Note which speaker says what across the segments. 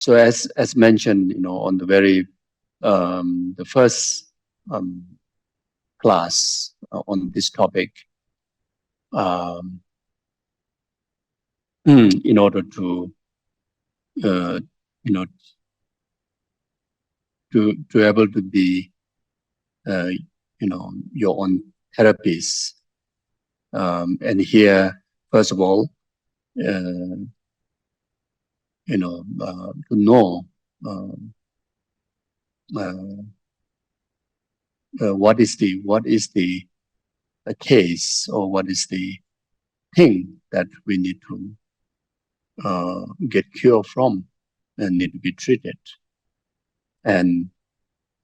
Speaker 1: So as mentioned, on the very the first class on this topic, in order to to able to be your own therapist, and here first of all, to know what is the case, or what is the thing that we need to get cured from and need to be treated. And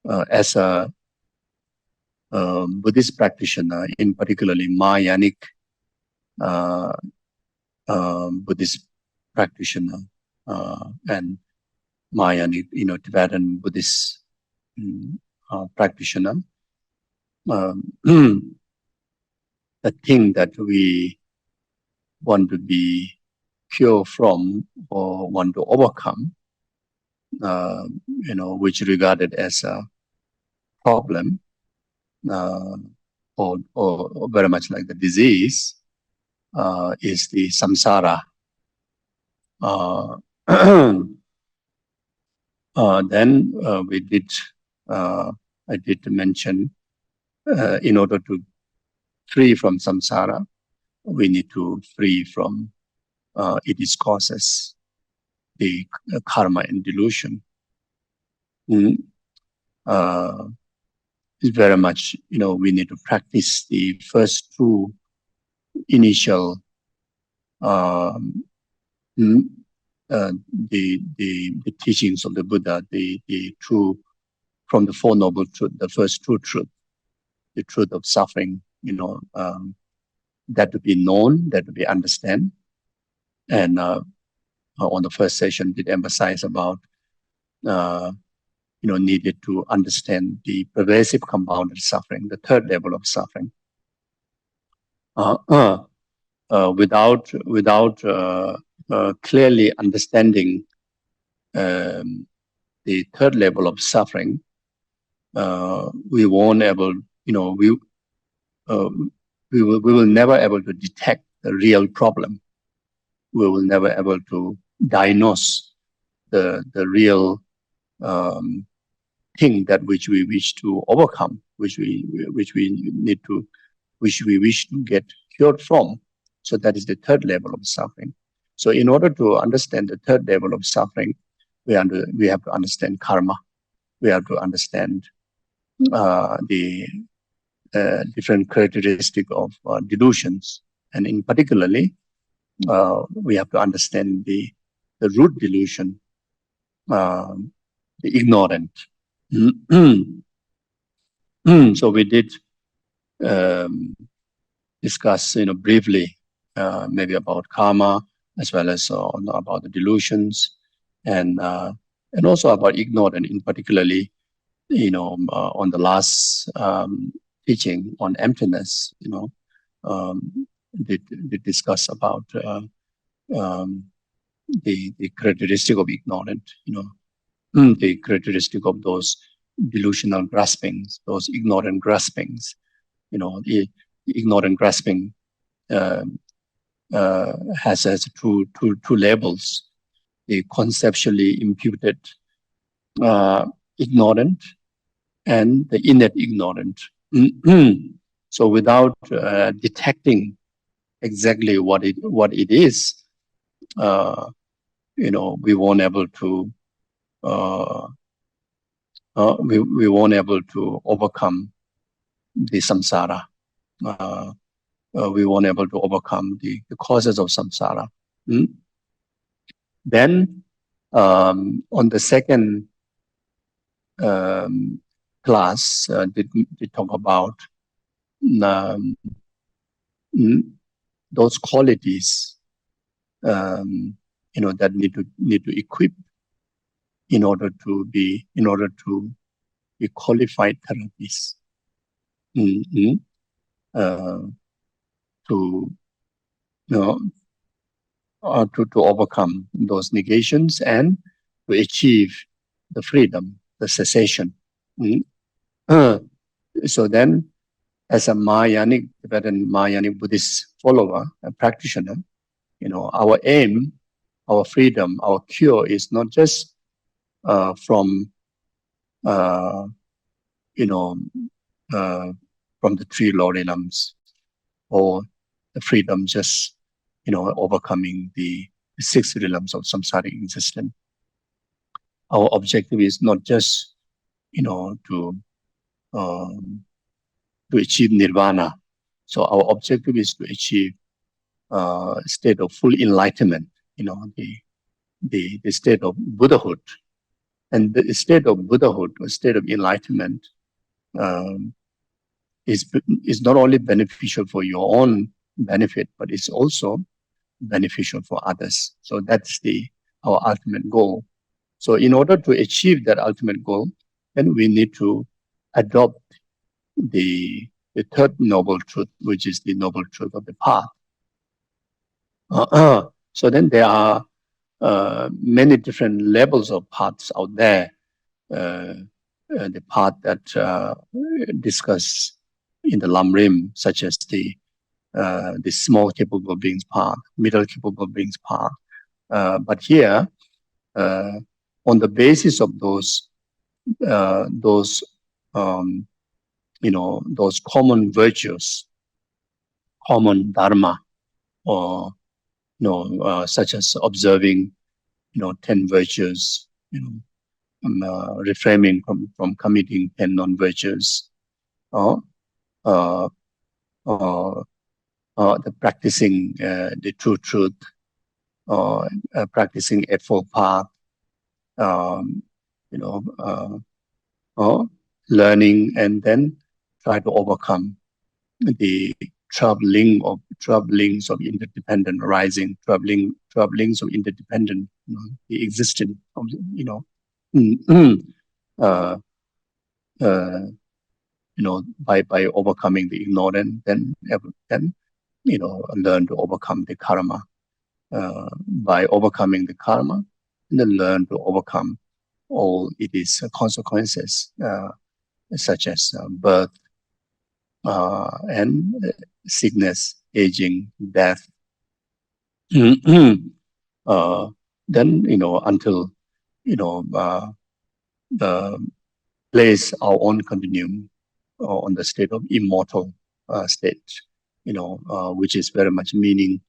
Speaker 1: as a Buddhist practitioner, in particularly Mahayanic Buddhist practitioner, and Mahayanic, Tibetan Buddhist practitioner, the thing that we want to be cured from or want to overcome, which regarded as a problem, or very much like the disease, is the samsara. Then I did mention, in order to free from samsara, we need to free from its causes, the karma and delusion. It's very much, we need to practice the first two initial the teachings of the Buddha, the true, from the Four Noble Truths, the first true truth, the truth of suffering, that to be known, that to be understand. And on the first session, did emphasize about needed to understand the pervasive compounded suffering, the third level of suffering. Without clearly understanding the third level of suffering, we won't able, we will never able to detect the real problem. We will never able to diagnose the real thing that which we wish to overcome, which we wish to get cured from. So that is the third level of suffering. So in order to understand the third level of suffering, we have to understand karma. We have to understand the different characteristic of delusions, and in particularly, we have to understand the root delusion, the ignorant. So we did discuss, briefly, maybe about karma, as well as about the delusions, and also about ignorance, in particularly, on the last teaching on emptiness, did discuss about the characteristic of ignorant, the characteristic of those delusional graspings, those ignorant graspings, the ignorant grasping has two levels: the conceptually imputed ignorant and the innate ignorant. So without detecting exactly what it is, we won't able to we won't able to overcome the samsara. We won't able to overcome the causes of samsara. Then on the second class, did talk about those qualities that need to equip in order to be qualified therapists, to overcome those negations and to achieve the freedom, the cessation. So then, as a Mahayanic, Tibetan Mahayanic Buddhist follower and practitioner, our aim, our freedom, our cure is not just from the three laudanums, or the freedom just overcoming the six realms of samsaric existence. Our objective is not just to achieve nirvana. So our objective is to achieve a state of full enlightenment, the state of Buddhahood. And the state of Buddhahood, or state of enlightenment, is not only beneficial for your own benefit, but it's also beneficial for others. So that's our ultimate goal. So in order to achieve that ultimate goal, then we need to adopt the third noble truth, which is the noble truth of the path. So then there are many different levels of paths out there. The path that discussed in the Lamrim, such as the small capable beings path, middle capable beings path. But here, on the basis of those common virtues, common dharma, or such as observing 10 virtues, refraining from committing 10 non-virtues, or the practicing the true truth, or practicing Eightfold Path, or learning and then try to overcome the troublings of interdependent arising, troublings of interdependent, the existence of, by overcoming the ignorance, then learn to overcome the karma. By overcoming the karma, and then learn to overcome all its consequences, such as birth, and sickness, aging, death. Then until place our own continuum on the state of immortal state, which is very much meaning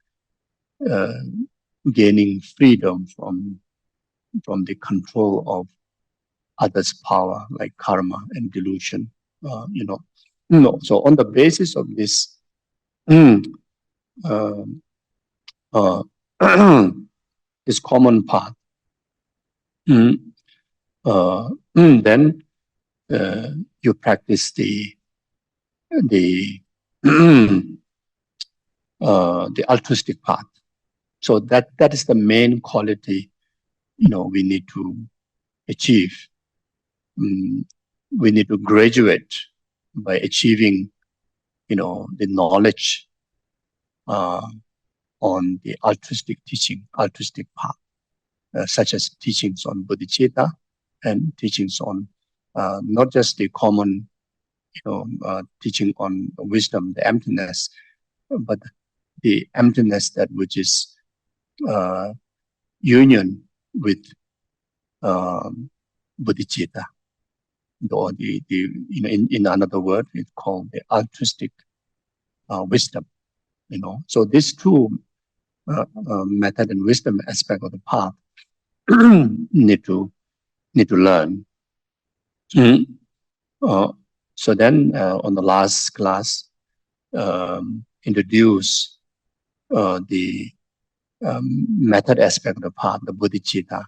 Speaker 1: gaining freedom from the control of others' power, like karma and delusion. So on the basis of this this common path, then you practice the altruistic path. So that is the main quality we need to achieve. We need to graduate by achieving the knowledge on the altruistic teaching, altruistic path, such as teachings on bodhicitta and teachings on not just the common teaching on wisdom, the emptiness, but the emptiness that which is union with bodhicitta, or in another word, it's called the altruistic wisdom. So these two method and wisdom aspect of the path need to learn. So then, on the last class, introduce the method aspect of the path, the bodhicitta,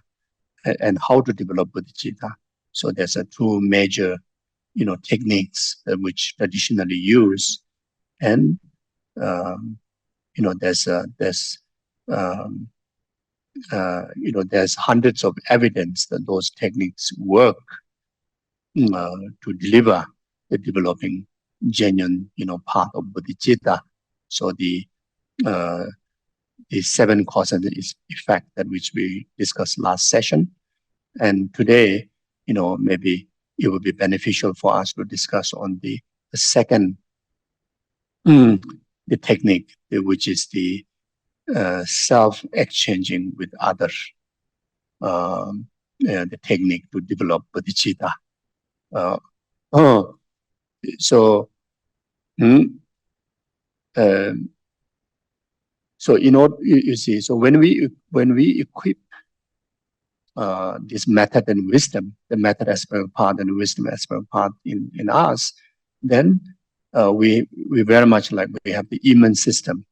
Speaker 1: and how to develop bodhicitta. So there's two major, techniques which traditionally used, and there's hundreds of evidence that those techniques work to deliver the developing genuine, path of bodhicitta. So the 7 cause and effect that which we discussed last session, And today, maybe it would be beneficial for us to discuss on the second, the technique, which is the self-exchanging with others, the technique to develop bodhicitta. So, so in order, you see, so when we equip this method and wisdom, the method aspect part and the wisdom aspect part in us, then we very much like we have the immune system,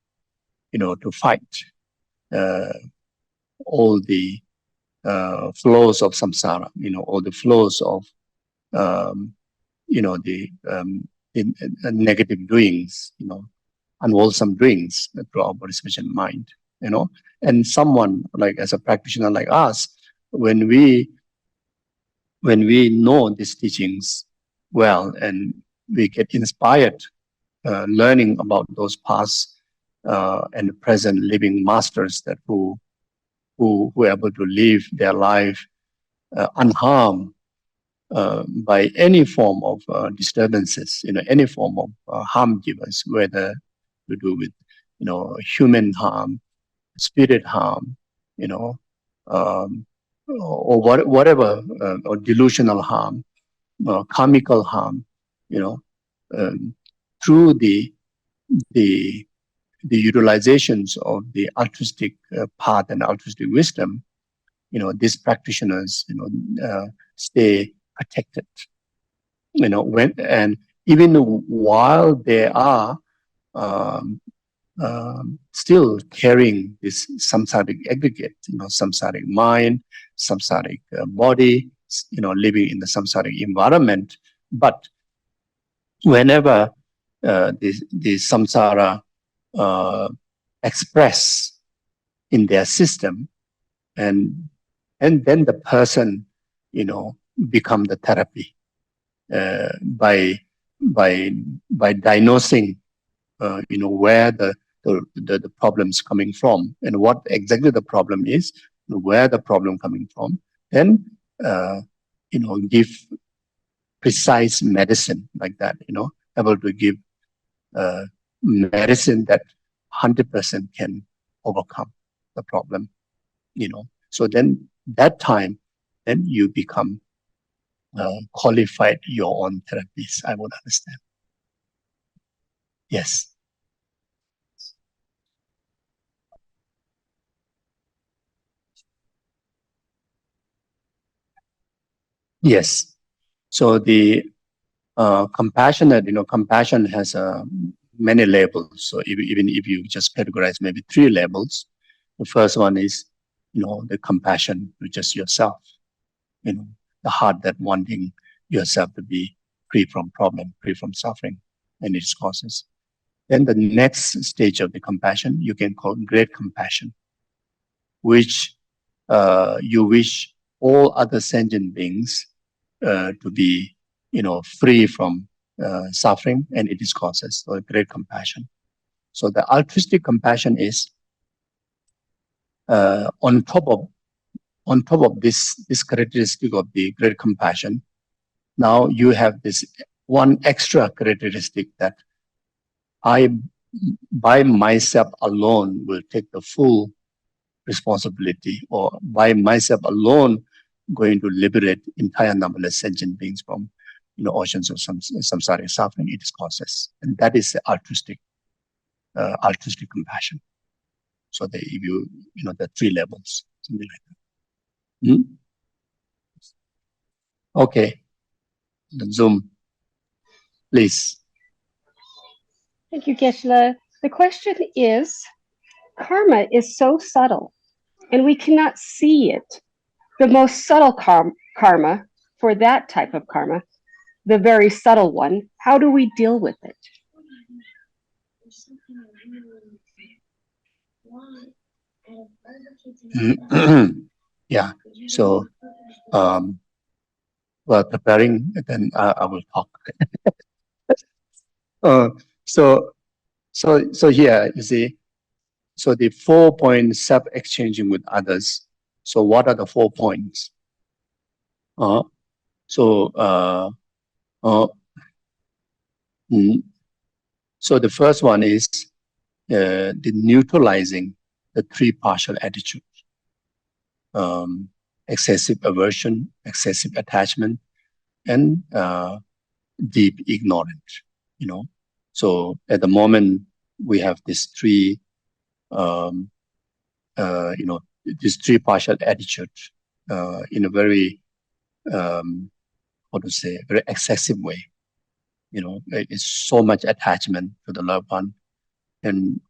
Speaker 1: to fight all the flows of samsara, all the flows of the negative doings, unwholesome doings through our body, speech, and mind, and someone like as a practitioner like us, when we know these teachings well and we get inspired learning about those past and present living masters that who are able to live their life unharmed by any form of disturbances, any form of harm givers, whether to do with, human harm, spirit harm, or whatever, or delusional harm, karmical harm, through the utilizations of the altruistic path and altruistic wisdom, these practitioners, stay protected, and even while they are still carrying this samsaric aggregate, samsaric mind, samsaric body, living in the samsaric environment. But whenever the samsara express in their system, and then the person, become the therapy by diagnosing, where the problem's coming from and what exactly the problem is, where the problem coming from, then give precise medicine like that, able to give medicine that 100% can overcome the problem, So then that time, then you become qualified your own therapies, I would understand. Yes. Yes. So the compassionate, compassion has many labels. So even if you just categorize maybe 3 labels, the first one is, the compassion to just yourself, the heart that wanting yourself to be free from problem, free from suffering and its causes. Then the next stage of the compassion, you can call great compassion, which you wish all other sentient beings to be, free from suffering and its causes, so great compassion. So the altruistic compassion is on top of this characteristic of the great compassion. Now you have this one extra characteristic that I, by myself alone, will take the full responsibility, or by myself alone going to liberate entire numberless sentient beings from, oceans of samsaric suffering, its causes. And that is the altruistic compassion. So if you, the 3 levels, something like that. Okay. The Zoom, please.
Speaker 2: Thank you, Geshe. The question is, karma is so subtle and we cannot see it. The most subtle karma, for that type of karma, the very subtle one, how do we deal with it?
Speaker 1: Yeah. So, while preparing, then I will talk. So here you see. So the 4 points self-exchanging with others. So what are the 4 points? So so the first one is the neutralizing the three partial attitudes: excessive aversion, excessive attachment, and deep ignorance. So at the moment we have these three, these three partial attitudes in a very, how to say, very excessive way. It's so much attachment to the loved one, and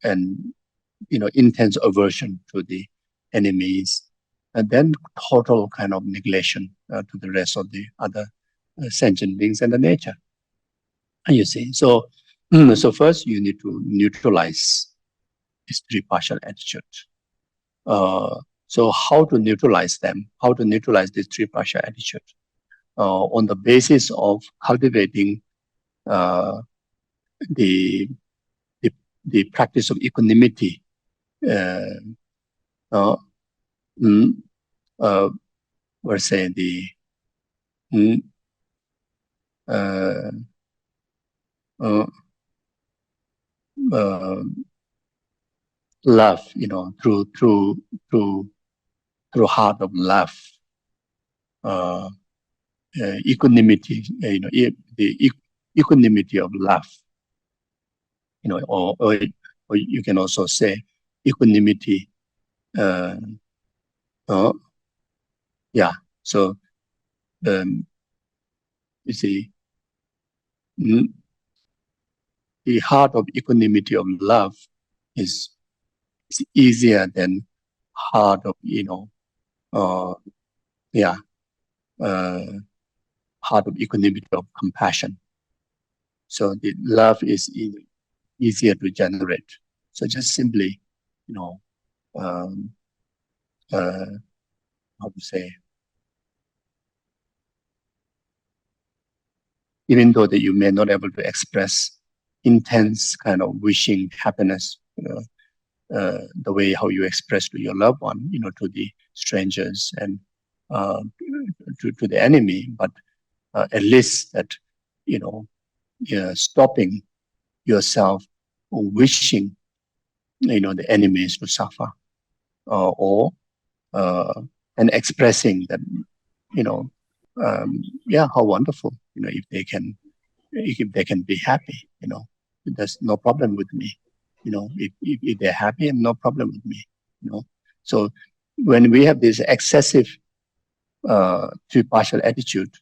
Speaker 1: intense aversion to the enemies, and then total kind of neglection to the rest of the other sentient beings and the nature. You see, so first you need to neutralize these three partial attitudes. So how to neutralize them? How to neutralize these three partial attitudes? On the basis of cultivating the practice of equanimity. We're saying the love, through heart of love, equanimity, the equanimity of love, or you can also say equanimity. Yeah. So you see, the heart of equanimity of love is easier than heart of heart of equanimity of compassion. So the love is easier to generate. So just simply, how to say, even though that you may not be able to express intense kind of wishing happiness, the way how you express to your loved one, to the strangers and to the enemy, but at least that, stopping yourself wishing, the enemies to suffer, or and expressing that, how wonderful, if they can be happy, there's no problem with me, if they're happy, and no problem with me, So when we have this excessive three partial attitude,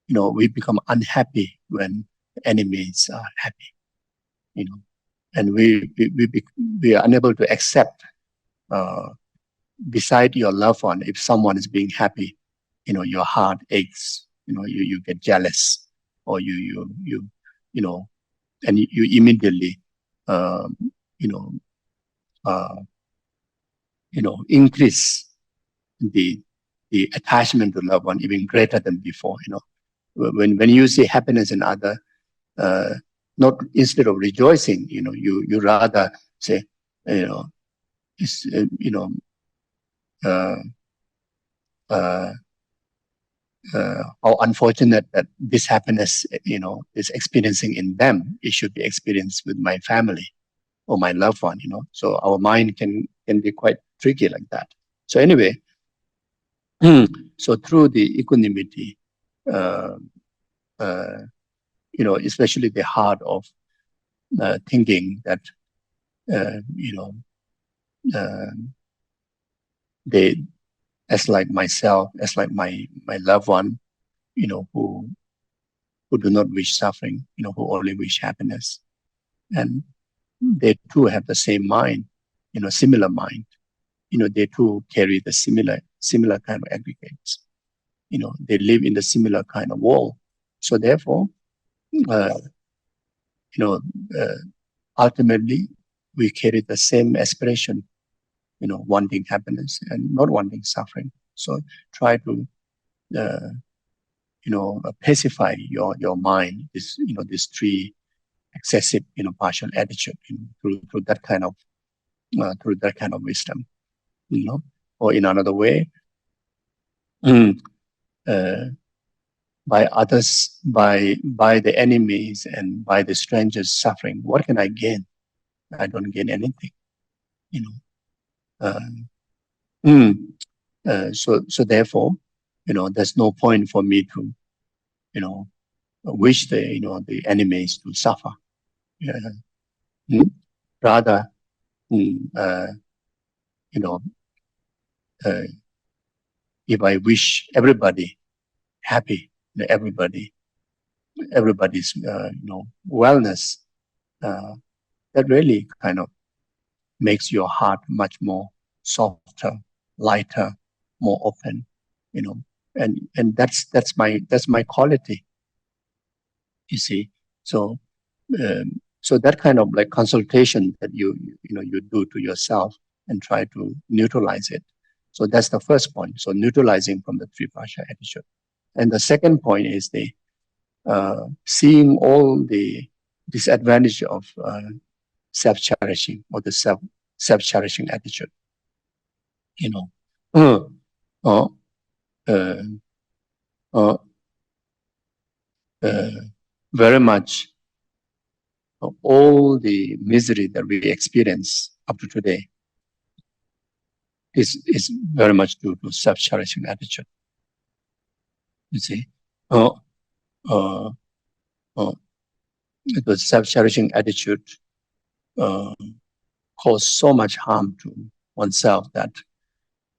Speaker 1: we become unhappy when enemies are happy, and we are unable to accept, beside your loved one, if someone is being happy, your heart aches, you get jealous, or you and you immediately, increase the attachment to loved one even greater than before. When you see happiness in other, not instead of rejoicing, you rather say, it's, how unfortunate that this happiness, is experiencing in them. It should be experienced with my family or my loved one, So our mind can be quite tricky like that. So anyway, so through the equanimity, especially the heart of thinking that, they, as like myself, as like my loved one, who do not wish suffering, who only wish happiness, and they too have the same mind, similar mind, they too carry the similar kind of aggregates, they live in the similar kind of world. So therefore, ultimately, we carry the same aspiration, wanting happiness and not wanting suffering. So try to, pacify your mind, this three excessive, partial attitude, through that kind of wisdom, or in another way, by others, by the enemies, and by the strangers suffering, what can I gain? I don't gain anything, you know. So therefore, there's no point for me to, wish the enemies to suffer. Rather, if I wish everybody happy, everybody's wellness, that really kind of makes your heart much more softer, lighter, more open, and that's my quality, you see. So that kind of like consultation that you do to yourself and try to neutralize it. So that's the first point. So neutralizing from the three pasha attitude. And the second point is the seeing all the disadvantage of self-cherishing or the self-cherishing attitude. Uh, uh, uh, uh, very much all the misery that we experience up to today is very much due to self-cherishing attitude. You see, the self-cherishing attitude cause so much harm to oneself that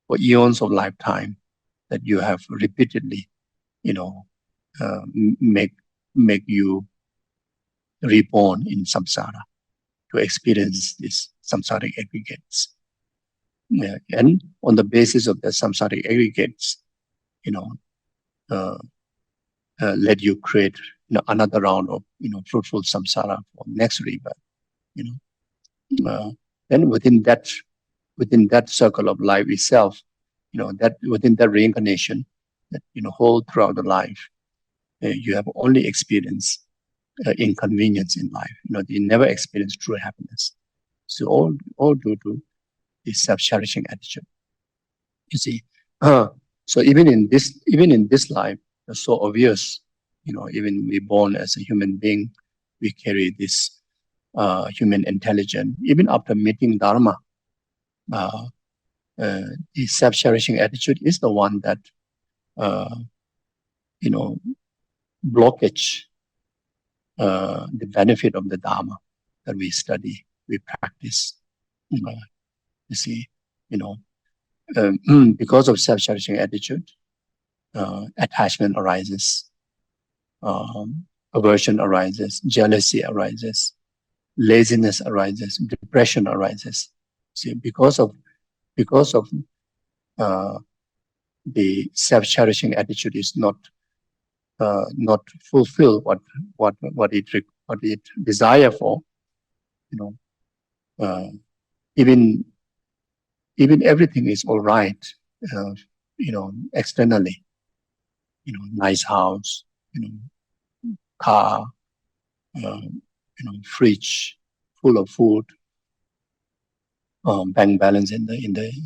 Speaker 1: for eons of lifetime that you have repeatedly, make you reborn in samsara to experience these samsaric aggregates. Yeah. And on the basis of the samsaric aggregates, let you create another round of fruitful samsara for next rebirth. Then within that circle of life itself, that within that reincarnation, that whole throughout the life, you have only experienced inconvenience in life. You never experience true happiness. So all due to this self-cherishing attitude. You see, so even in this life, it's so obvious. Even we born as a human being, we carry this human intelligence. Even after meeting Dharma, the self-cherishing attitude is the one that blockage the benefit of the Dharma that we study, we practice. You see, because of self-cherishing attitude, attachment arises, aversion arises, jealousy arises, laziness arises, depression arises. See, because of the self-cherishing attitude is not fulfill what it desire for. Even everything is all right, externally, nice house, car, fridge full of food, bank balance in the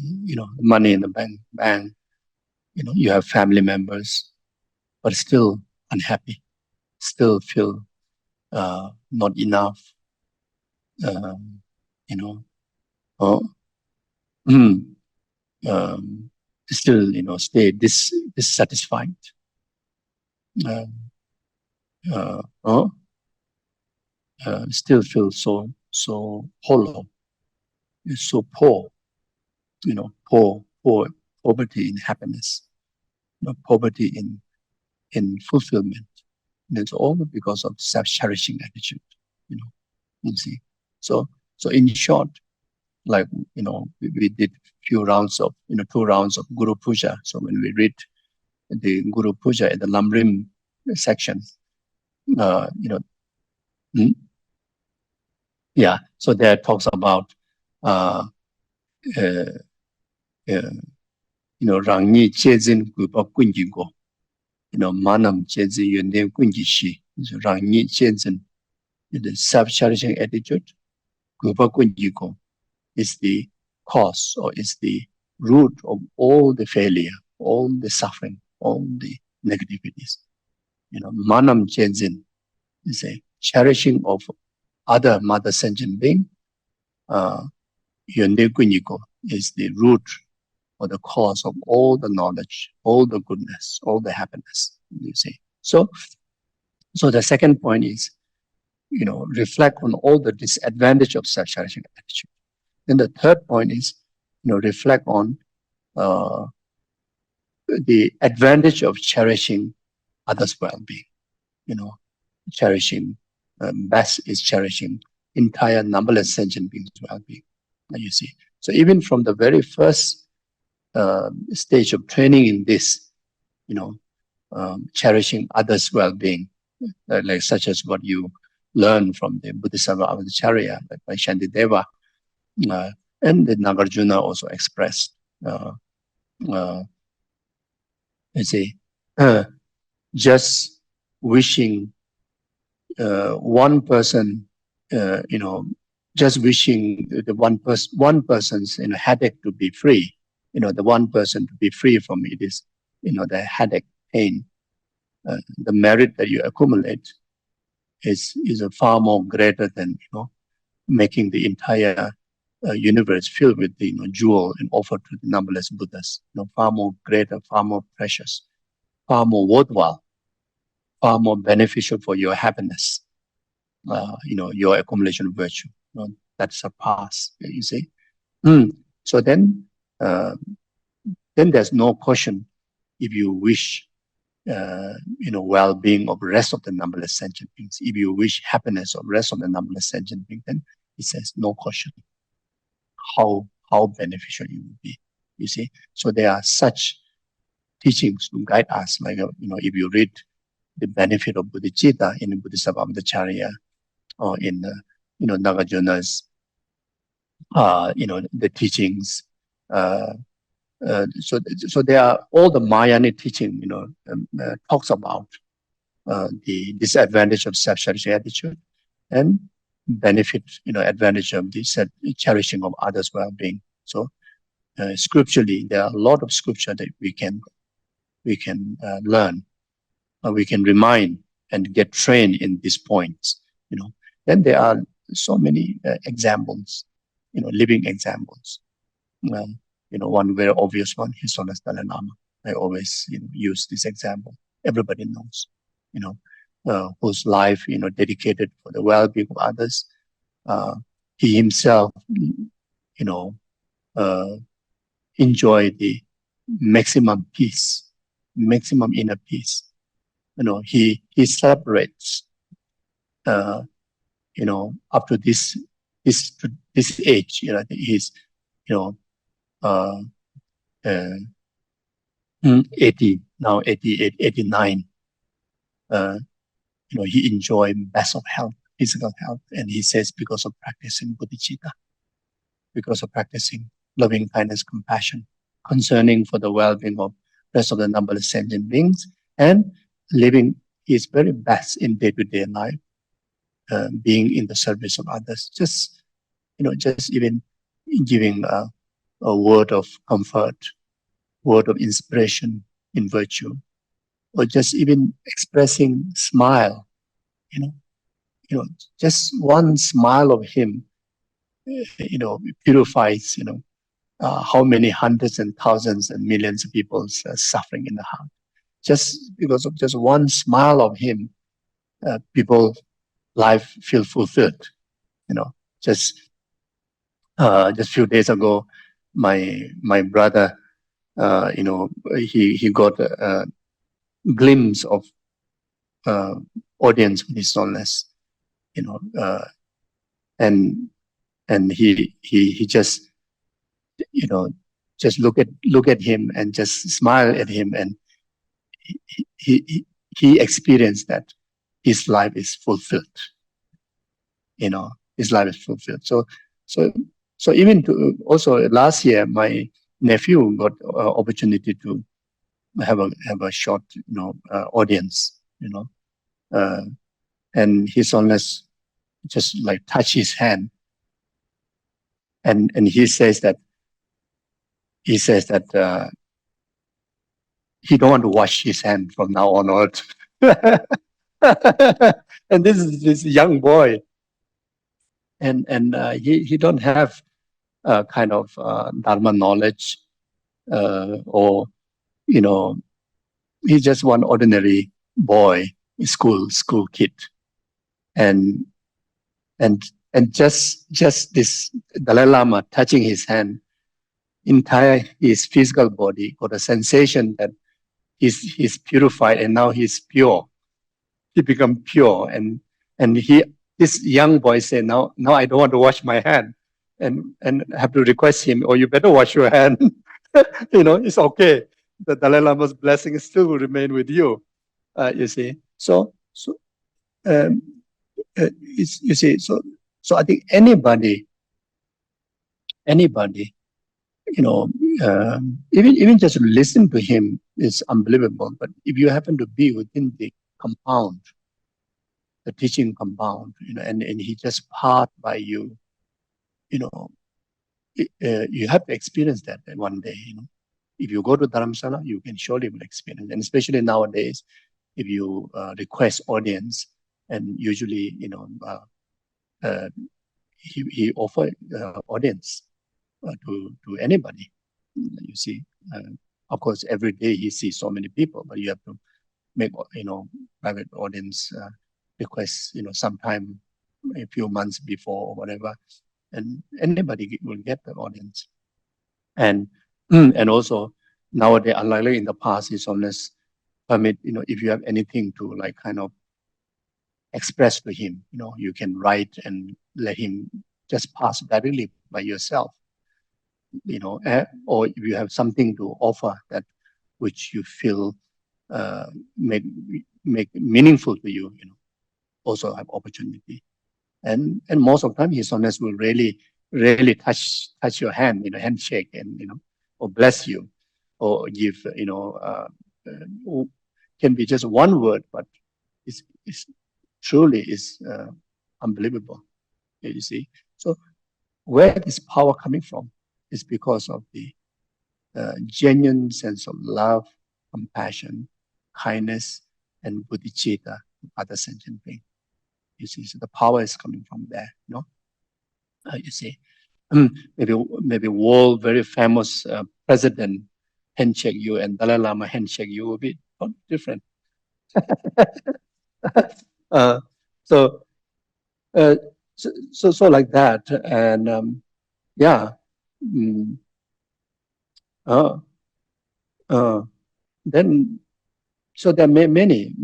Speaker 1: money in the bank, you have family members, but still unhappy, still feel not enough, oh, still stay dissatisfied, still feel so hollow, so poor, poverty in happiness, poverty in fulfillment. And it's all because of self-cherishing attitude, you see. So in short, like, we did few rounds of, 2 rounds of Guru Puja. So when we read the Guru Puja in the Lamrim section, yeah, so there talks about, Rangni Chezin Gupa Kunjigo, Manam Chezi Yune Kunjishi, Rangni Chezin, the self-cherishing attitude, Gupa Kunjigo, is the cause or is the root of all the failure, all the suffering, all the negativities. Manam Tenzin is a cherishing of other mother sentient being. Yonde Gunyiko is the root or the cause of all the knowledge, all the goodness, all the happiness, you see. So the second point is, reflect on all the disadvantage of self-cherishing attitude. Then the third point is, reflect on the advantage of cherishing others' well-being. Cherishing, best is cherishing entire numberless sentient beings' well-being. You see. So even from the very first stage of training in this, cherishing others' well-being, like such as what you learn from the Buddhist Avadacharya, like by Shantideva, and the Nagarjuna also expressed. Just wishing one person, just wishing the one person's headache to be free, the one person to be free from it is, the headache pain. The merit that you accumulate is a far more greater than making the entire universe filled with the jewel and offered to the numberless Buddhas. Far more greater, far more precious, far more worthwhile, far more beneficial for your happiness. Your accumulation of virtue. That surpass. You see. So then there's no question if you wish. Well-being of the rest of the numberless sentient beings. If you wish happiness of the rest of the numberless sentient beings, then it says no question how beneficial it will be. You see, so there are such teachings to guide us. Like if you read the benefit of bodhicitta in the Buddhist Avadacharya, or in Nagarjuna's, the teachings. So there are all the Mahayana teaching, talks about the disadvantage of self-cherishing attitude and benefit, advantage of the cherishing of others' well-being. So scripturally, there are a lot of scripture that we can learn, we can remind and get trained in these points. Then there are so many examples, living examples. One very obvious one, His Holiness Dalai Lama. I always use this example. Everybody knows, whose life, dedicated for the well-being of others. He himself, enjoyed the maximum peace, maximum inner peace. He celebrates, up to this age, he's, 80, now 88, 89. He enjoyed best of health, physical health, and he says because of practicing bodhicitta, because of practicing loving kindness, compassion, concerning for the well-being of rest of the numberless sentient beings, and living his very best in day-to-day life, being in the service of others. Just even giving a word of comfort, word of inspiration in virtue, or just even expressing smile, just one smile of him, purifies, how many hundreds and thousands and millions of people suffering in the heart. Just because of just one smile of him, people life feel fulfilled. Just a few days ago, my brother, he got a glimpse of audience with His Holiness, and he just just look at him and just smile at him, and he experienced that his life is fulfilled. His life is fulfilled. So even also last year, my nephew got opportunity to have a short, audience, and His Holiness just like touch his hand, and he says that he don't want to wash his hand from now onward. And this is this young boy, and he don't have kind of dharma knowledge, or he's just one ordinary boy, school kid, and just this Dalai Lama touching his hand, entire his physical body got a sensation that he's purified, and now he's pure. He become pure, and this young boy said, now I don't want to wash my hand, and have to request him, oh, you better wash your hand. It's okay. The Dalai Lama's blessing still will remain with you. You see, so you see, so I think anybody, even just listen to him is unbelievable. But if you happen to be within the compound, the teaching compound, and he just passed by you, you have to experience that one day. If you go to Dharamsala, you can surely will experience, and especially nowadays, if you request audience, and usually, he offer audience to anybody. You see, of course, every day he sees so many people, but you have to make private audience requests, sometime a few months before or whatever, and anybody will get the audience. And also nowadays, unlikely in the past, His Holiness permit, if you have anything to like kind of express to him, you can write and let him just pass directly by yourself, or if you have something to offer that which you feel make meaningful to you, also have opportunity. And most of the time, His Holiness will really touch your hand, handshake, and or bless you, or give, can be just one word, but it's truly is unbelievable. You see, so where is power coming from? Is because of the genuine sense of love, compassion, kindness, and bodhicitta to other sentient beings. You see, so the power is coming from there. You see, maybe world very famous president handshake you, and Dalai Lama handshake you will be different. So like that, and yeah. Then, so there are many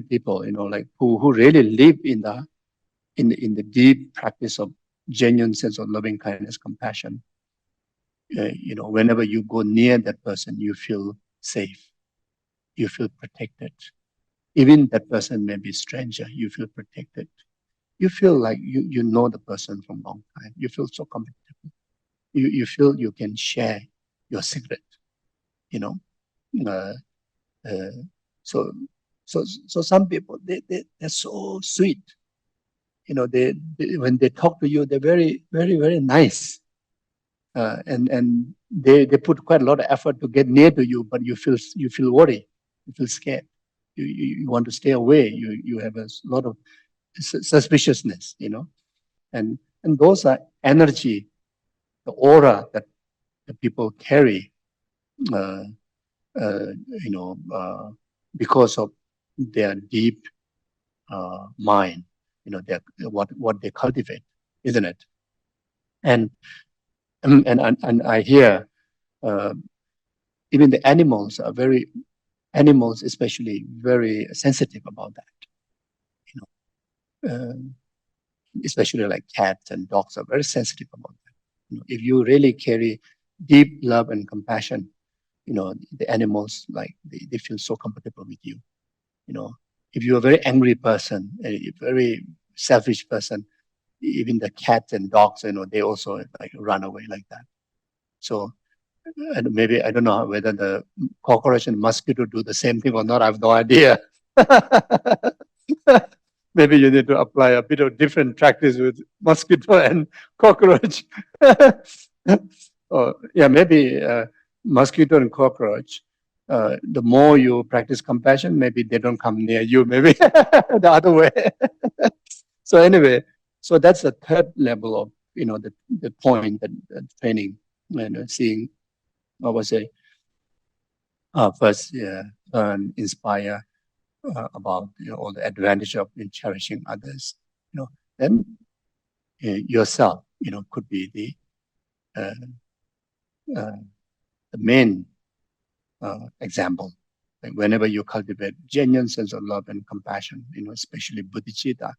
Speaker 1: people, like who really live in the deep practice of genuine sense of loving kindness, compassion. Whenever you go near that person, you feel safe, you feel protected. Even that person may be stranger, you feel protected. You feel like you know the person from a long time. You feel so comfortable. You feel you can share your secret. So some people they're so sweet. They when they talk to you, they're very, very, very nice. And they put quite a lot of effort to get near to you, but you feel worried, you feel scared, you want to stay away. You have a lot of suspiciousness, and those are energy, the aura that the people carry, because of their deep mind, their what they cultivate, isn't it? And I hear even the animals, especially, very sensitive about that. Especially like cats and dogs are very sensitive about that. If you really carry deep love and compassion, the animals, like they feel so comfortable with you. If you're a very angry person, a very selfish person, even the cats and dogs, they also like run away like that. So, and maybe I don't know whether the cockroach and mosquito do the same thing or not. I have no idea. Maybe you need to apply a bit of different practice with mosquito and cockroach. Or, yeah, maybe mosquito and cockroach, the more you practice compassion, maybe they don't come near you, maybe the other way. So anyway, so that's the third level of, the point that training, seeing, I would say, first, inspire about all the advantage of cherishing others. Then yourself, could be uh, the main example. Like whenever you cultivate genuine sense of love and compassion, especially bodhicitta,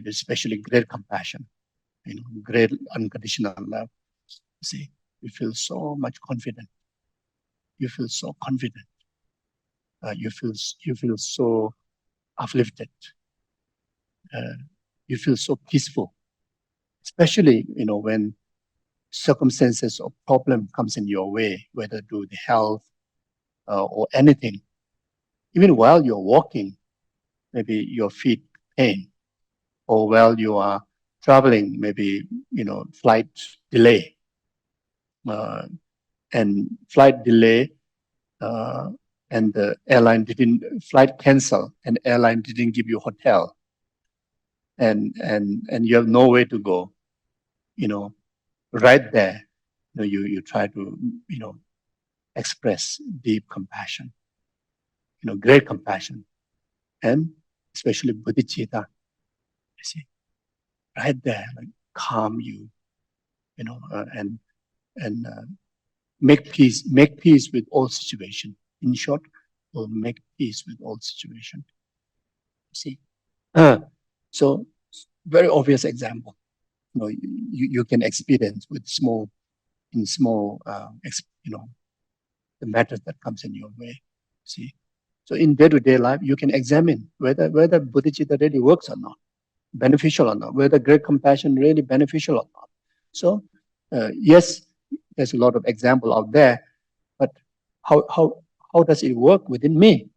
Speaker 1: especially great compassion, great unconditional love. See, you feel so much confident. You feel so confident. You feel so uplifted. You feel so peaceful, especially when circumstances or problem comes in your way, whether due to health or anything. Even while you're walking, maybe your feet pain, or while you are traveling, maybe flight delay, and flight delay, and the airline flight cancel, and airline didn't give you hotel, and you have nowhere to go. Right there, you try to express deep compassion, great compassion, and especially bodhicitta. You see, right there, like calm you, and make peace with all situation. In short, will make peace with all situation. See, so very obvious example. You can experience with small, the matters that comes in your way. See, so in day-to-day life, you can examine whether bodhicitta really works or not, beneficial or not, whether great compassion really beneficial or not. So yes, there's a lot of example out there, but how does it work within me?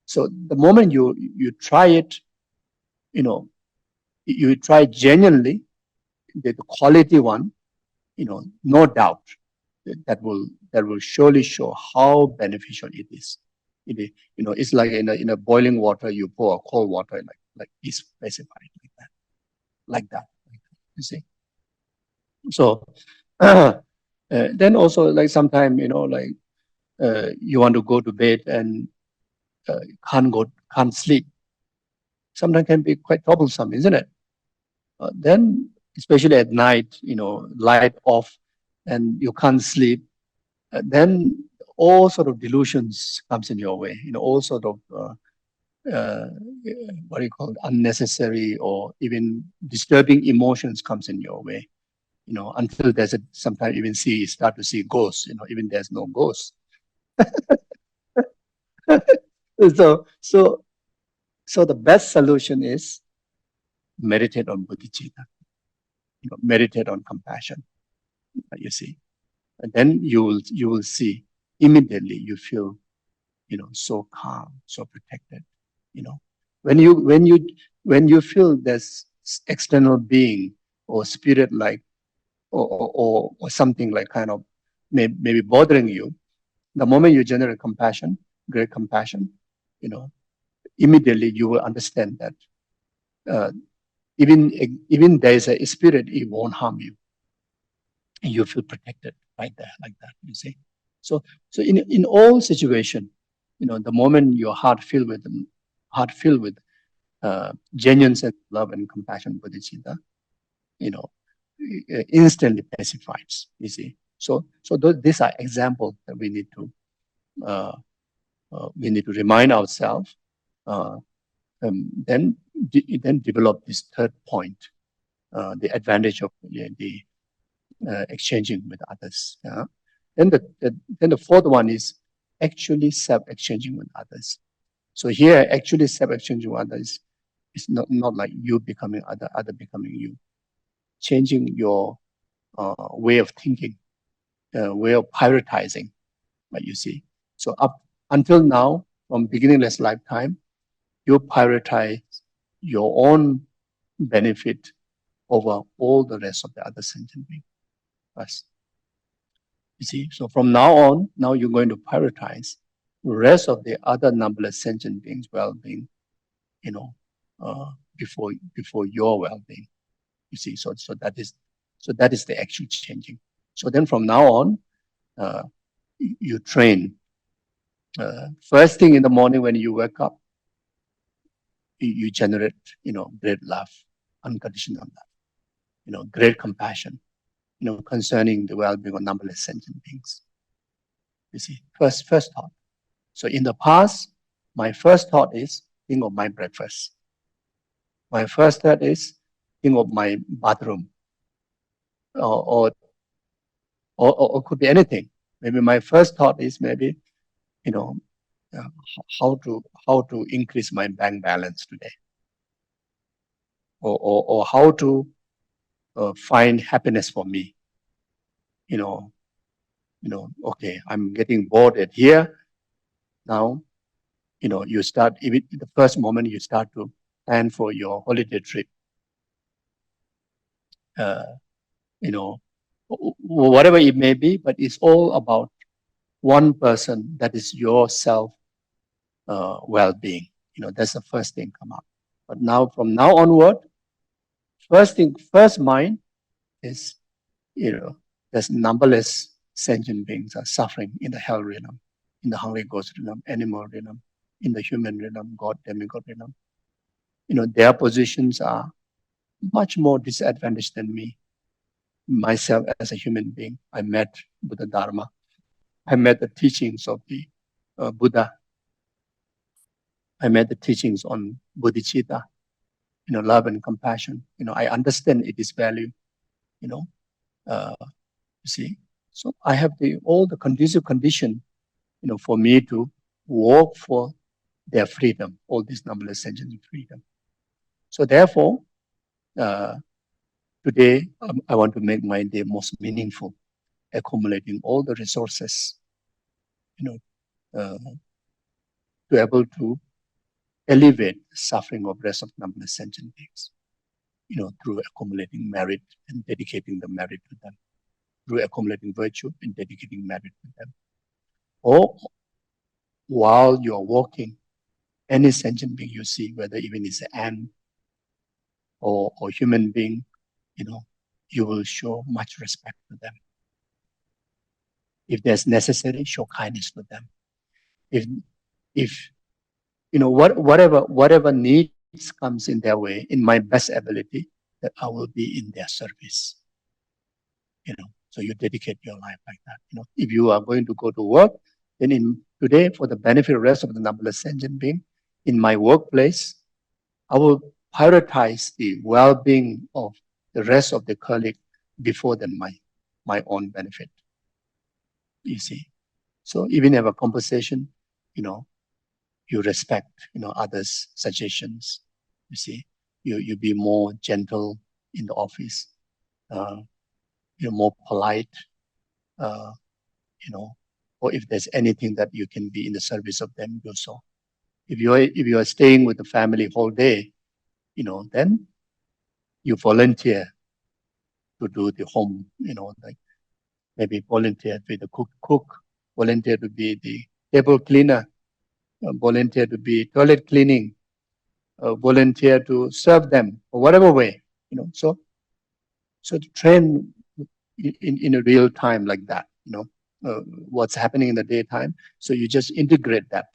Speaker 1: So the moment you try it, you try genuinely, the quality one, no doubt that will surely show how beneficial it is. It's like in a boiling water, you pour a cold water, like is specified like that. You see. So then also, like sometimes, you want to go to bed and can't sleep. Sometimes can be quite troublesome, isn't it? Then, especially at night, light off, and you can't sleep. Then all sort of delusions comes in your way. All sort of what do you call it, unnecessary or even disturbing emotions comes in your way. Until there's sometimes even start to see ghosts. Even there's no ghosts. So the best solution is meditate on bodhicitta. Meditate on compassion. You see, and then you will see immediately. You feel, so calm, so protected. When you feel there's external being or spirit like or something like kind of maybe bothering you, the moment you generate compassion, great compassion, immediately you will understand that even there is a spirit, it won't harm you. And you feel protected right there, like that, you see. So in all situation, the moment your heart filled with genuine sense of love and compassion, bodhicitta, instantly pacifies. You see. So these are examples that we need to remind ourselves. Then develop this third point, the advantage of the exchanging with others. Then the fourth one is actually self-exchanging with others. So here, actually self-exchanging with others is not like you becoming other becoming you. Changing your way of thinking, way of prioritizing, like you see. So up until now, from beginningless lifetime, you prioritize your own benefit over all the rest of the other sentient beings. Yes. You see, so from now on, now you're going to prioritize rest of the other numberless sentient beings' well-being, before your well-being. You see, so that is the actual changing. So then from now on, you train. First thing in the morning when you wake up, you generate, great love, unconditional love, great compassion, concerning the well-being of numberless sentient beings. You see, first thought. So in the past, my first thought is think of my breakfast. My first thought is think of my bathroom, or could be anything. Maybe my first thought is maybe, uh, how to increase my bank balance today, or how to find happiness for me. Okay, I'm getting bored at here now. You start, even the first moment you start to plan for your holiday trip. Whatever it may be, but it's all about one person, that is your self well-being. That's the first thing come up. But now, from now onward, first mind is, there's numberless sentient beings are suffering in the hell realm, in the hungry ghost realm, animal realm, in the human realm, God, demigod realm. Their positions are much more disadvantaged than me. Myself as a human being, I met Buddha Dharma. I met the teachings of the Buddha. I met the teachings on bodhicitta, love and compassion. I understand its value. You see, so I have all the conducive condition, for me to work for their freedom, all these numberless sentient freedom. So therefore, today I want to make my day most meaningful, accumulating all the resources, to be able to alleviate the suffering of rest of numberless sentient beings, through accumulating merit and dedicating the merit to them, through accumulating virtue and dedicating merit to them. Or while you're walking, any sentient being you see, whether even it's an ant or human being, you will show much respect to them. If there's necessary, show kindness to them. If whatever needs comes in their way, in my best ability, that I will be in their service. So you dedicate your life like that. If you are going to go to work, then today, for the benefit of the rest of the numberless sentient being, in my workplace, I will prioritize the well-being of the rest of the colleague before than my own benefit. You see, so even have a conversation, you respect, others' suggestions. You see, you be more gentle in the office. You're more polite. Or if there's anything that you can be in the service of them, do so. If you are staying with the family whole day, then you volunteer to do the home, like maybe volunteer to be the cook, volunteer to be the table cleaner, volunteer to be toilet cleaning, volunteer to serve them, or whatever way, So to train in a real time like that, what's happening in the daytime. So you just integrate that.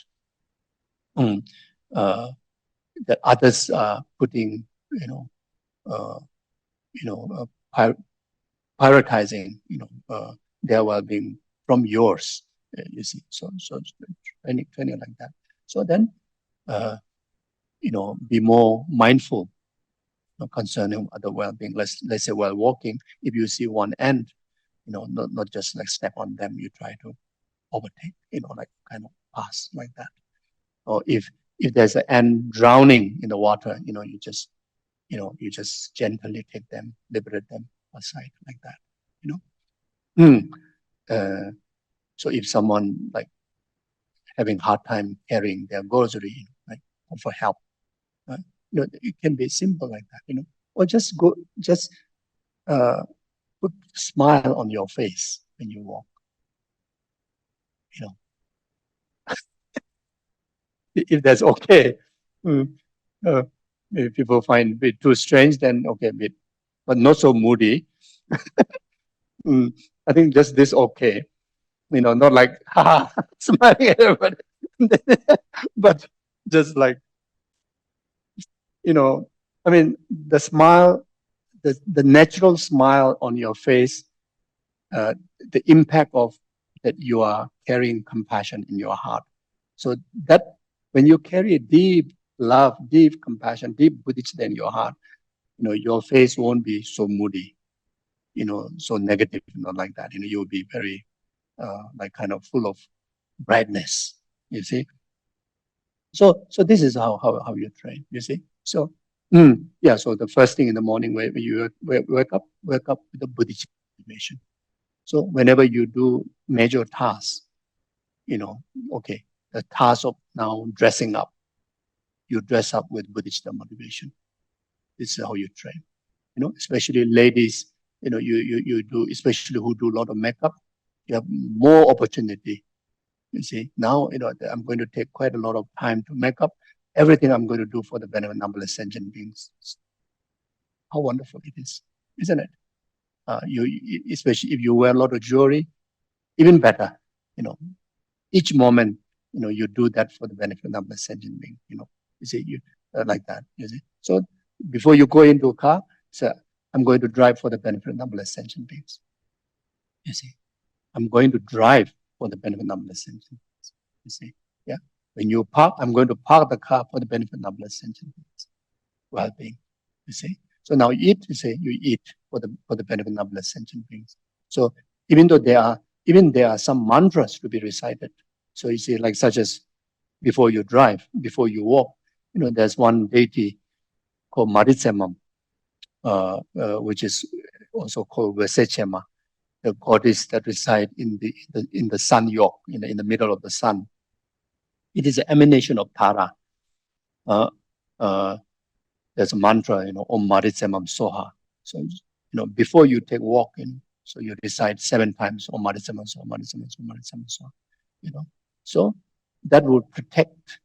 Speaker 1: That others are putting, prioritizing, their well-being from yours. You see, so training like that. So then, be more mindful concerning other well-being. Let's say while walking, if you see one ant, not just like step on them, you try to overtake, like kind of pass like that. Or if there's an ant drowning in the water, you just gently take them, liberate them aside like that. So if someone like having hard time carrying their grocery, like offer help, it can be simple like that, or just put a smile on your face when you walk, if that's okay. Mm, if people find it a bit too strange, then okay, but not so moody. I think just this okay. Not like smiling at everybody, but just like, I mean, the smile, the natural smile on your face, the impact of that you are carrying compassion in your heart. So that when you carry deep love, deep compassion, deep Buddhist in your heart, your face won't be so moody, so negative, not like that. You'll be very, like kind of full of brightness, you see. So this is how you train, you see. So yeah, so the first thing in the morning when you wake up with the Buddhist motivation. So whenever you do major tasks, okay, the task of now dressing up, you dress up with Buddhist motivation. This is how you train. Especially ladies, you do, especially who do a lot of makeup, you have more opportunity. You see, now, I'm going to take quite a lot of time to make up everything I'm going to do for the benefit of numberless sentient beings. How wonderful it is, isn't it? Especially if you wear a lot of jewelry, even better. Each moment, you do that for the benefit of numberless sentient beings. You see, you like that. You see, so before you go into a car, say, I'm going to drive for the benefit of numberless sentient beings. You see, I'm going to drive for the benefit of numberless sentient beings. You see, yeah. When you park, I'm going to park the car for the benefit of numberless sentient beings. Well-being. You see. So now you eat. You say you eat for the benefit of numberless sentient beings. So even though there are some mantras to be recited. So you see, like such as before you drive, before you walk, there's one deity called Maritsemam, which is also called Vesechema, the goddess that reside in the sun yolk, in the middle of the sun. It is an emanation of Tara. There's a mantra, Om Maritsemam Soha. So, before you take walk, so you recite 7 times Om Maritsemam Soha, Maritsemam Soha, Maritsemam Soha. So that will protect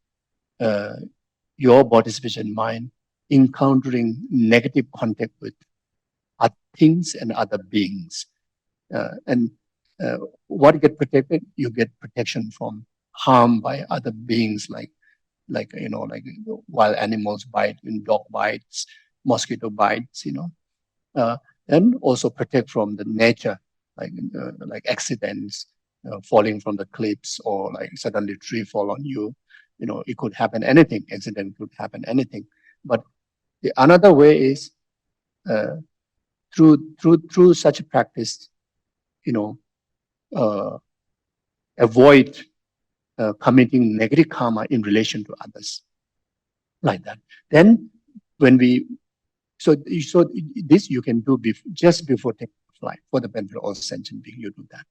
Speaker 1: your body, spirit, and mind, encountering negative contact with other things and other beings. And what get protected? You get protection from harm by other beings, like wild animals bite, dog bites, mosquito bites, and also protect from the nature, like accidents, falling from the cliffs, or like suddenly tree fall on you. It could happen anything. Accident could happen anything. But the another way is through such a practice, avoid committing negative karma in relation to others, like that. Then so this you can do just before taking flight for the benefit of all sentient beings. You do that,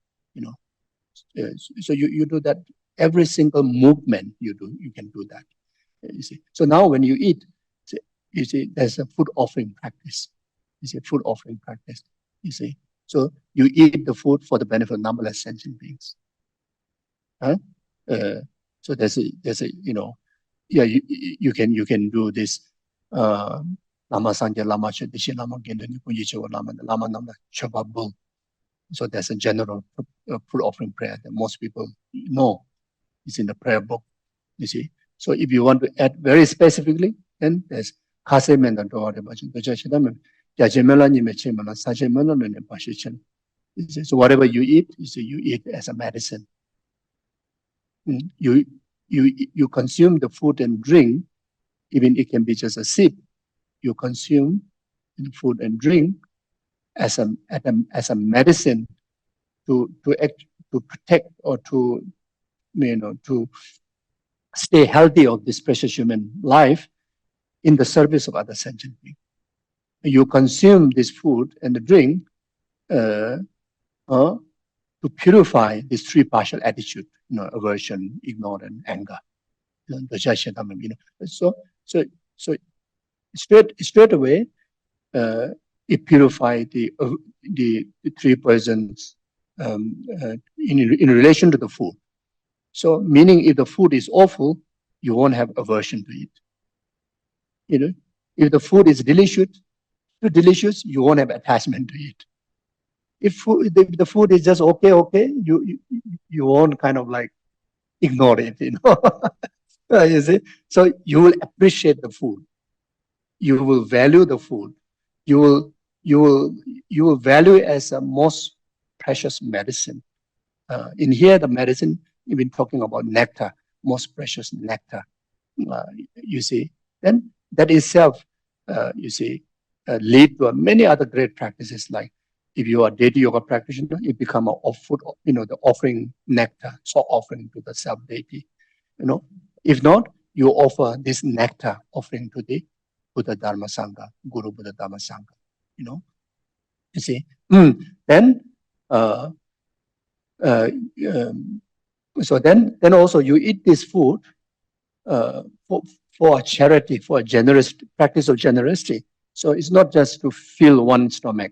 Speaker 1: so you do that every single movement you do. You can do that. You see. So now when you eat, you see there's a food offering practice. You see, food offering practice. You see. So you eat the food for the benefit of numberless sentient beings. So there's a yeah, you can do this. Lama Sangye, Lama Chedishi, Lama Gendani, Kunjichewa, Lama Nama Chababul. So there's a general food offering prayer that most people know. It's in the prayer book. You see. So if you want to add very specifically, then there's Kase Menda Doha Rebachin, the Jashidam, Jajimela Nimechimana, Sajimana Nepashin. So whatever you eat, you eat as a medicine. You consume the food and drink, even it can be just a sip. You consume food and drink as a medicine to protect or to stay healthy of this precious human life in the service of other sentient beings. You consume this food and the drink to purify these 3 partial attitude, aversion, ignorance, anger. So straight away, it purifies the 3 persons in relation to the food. So meaning if the food is awful, you won't have aversion to it. You know, if the food is delicious, you won't have attachment to it. If the food is just okay, you won't kind of like ignore it, you know. You see, so you will appreciate the food. You will value the food. You will you will you will value it as a most precious medicine. In here, the medicine, you've been talking about nectar, most precious nectar. Uh, you see, then that itself, you see, lead to many other great practices. Like if you are a deity yoga practitioner, you become a food, you know, the offering nectar, so offering to the self deity. You know, if not, you offer this nectar offering to the Buddha Dharma Sangha, Guru Buddha Dharma Sangha. You know, you see, then. Uh, uh, um, so then also you eat this food uh, for, for a charity, for a generous practice of generosity. So it's not just to fill one stomach,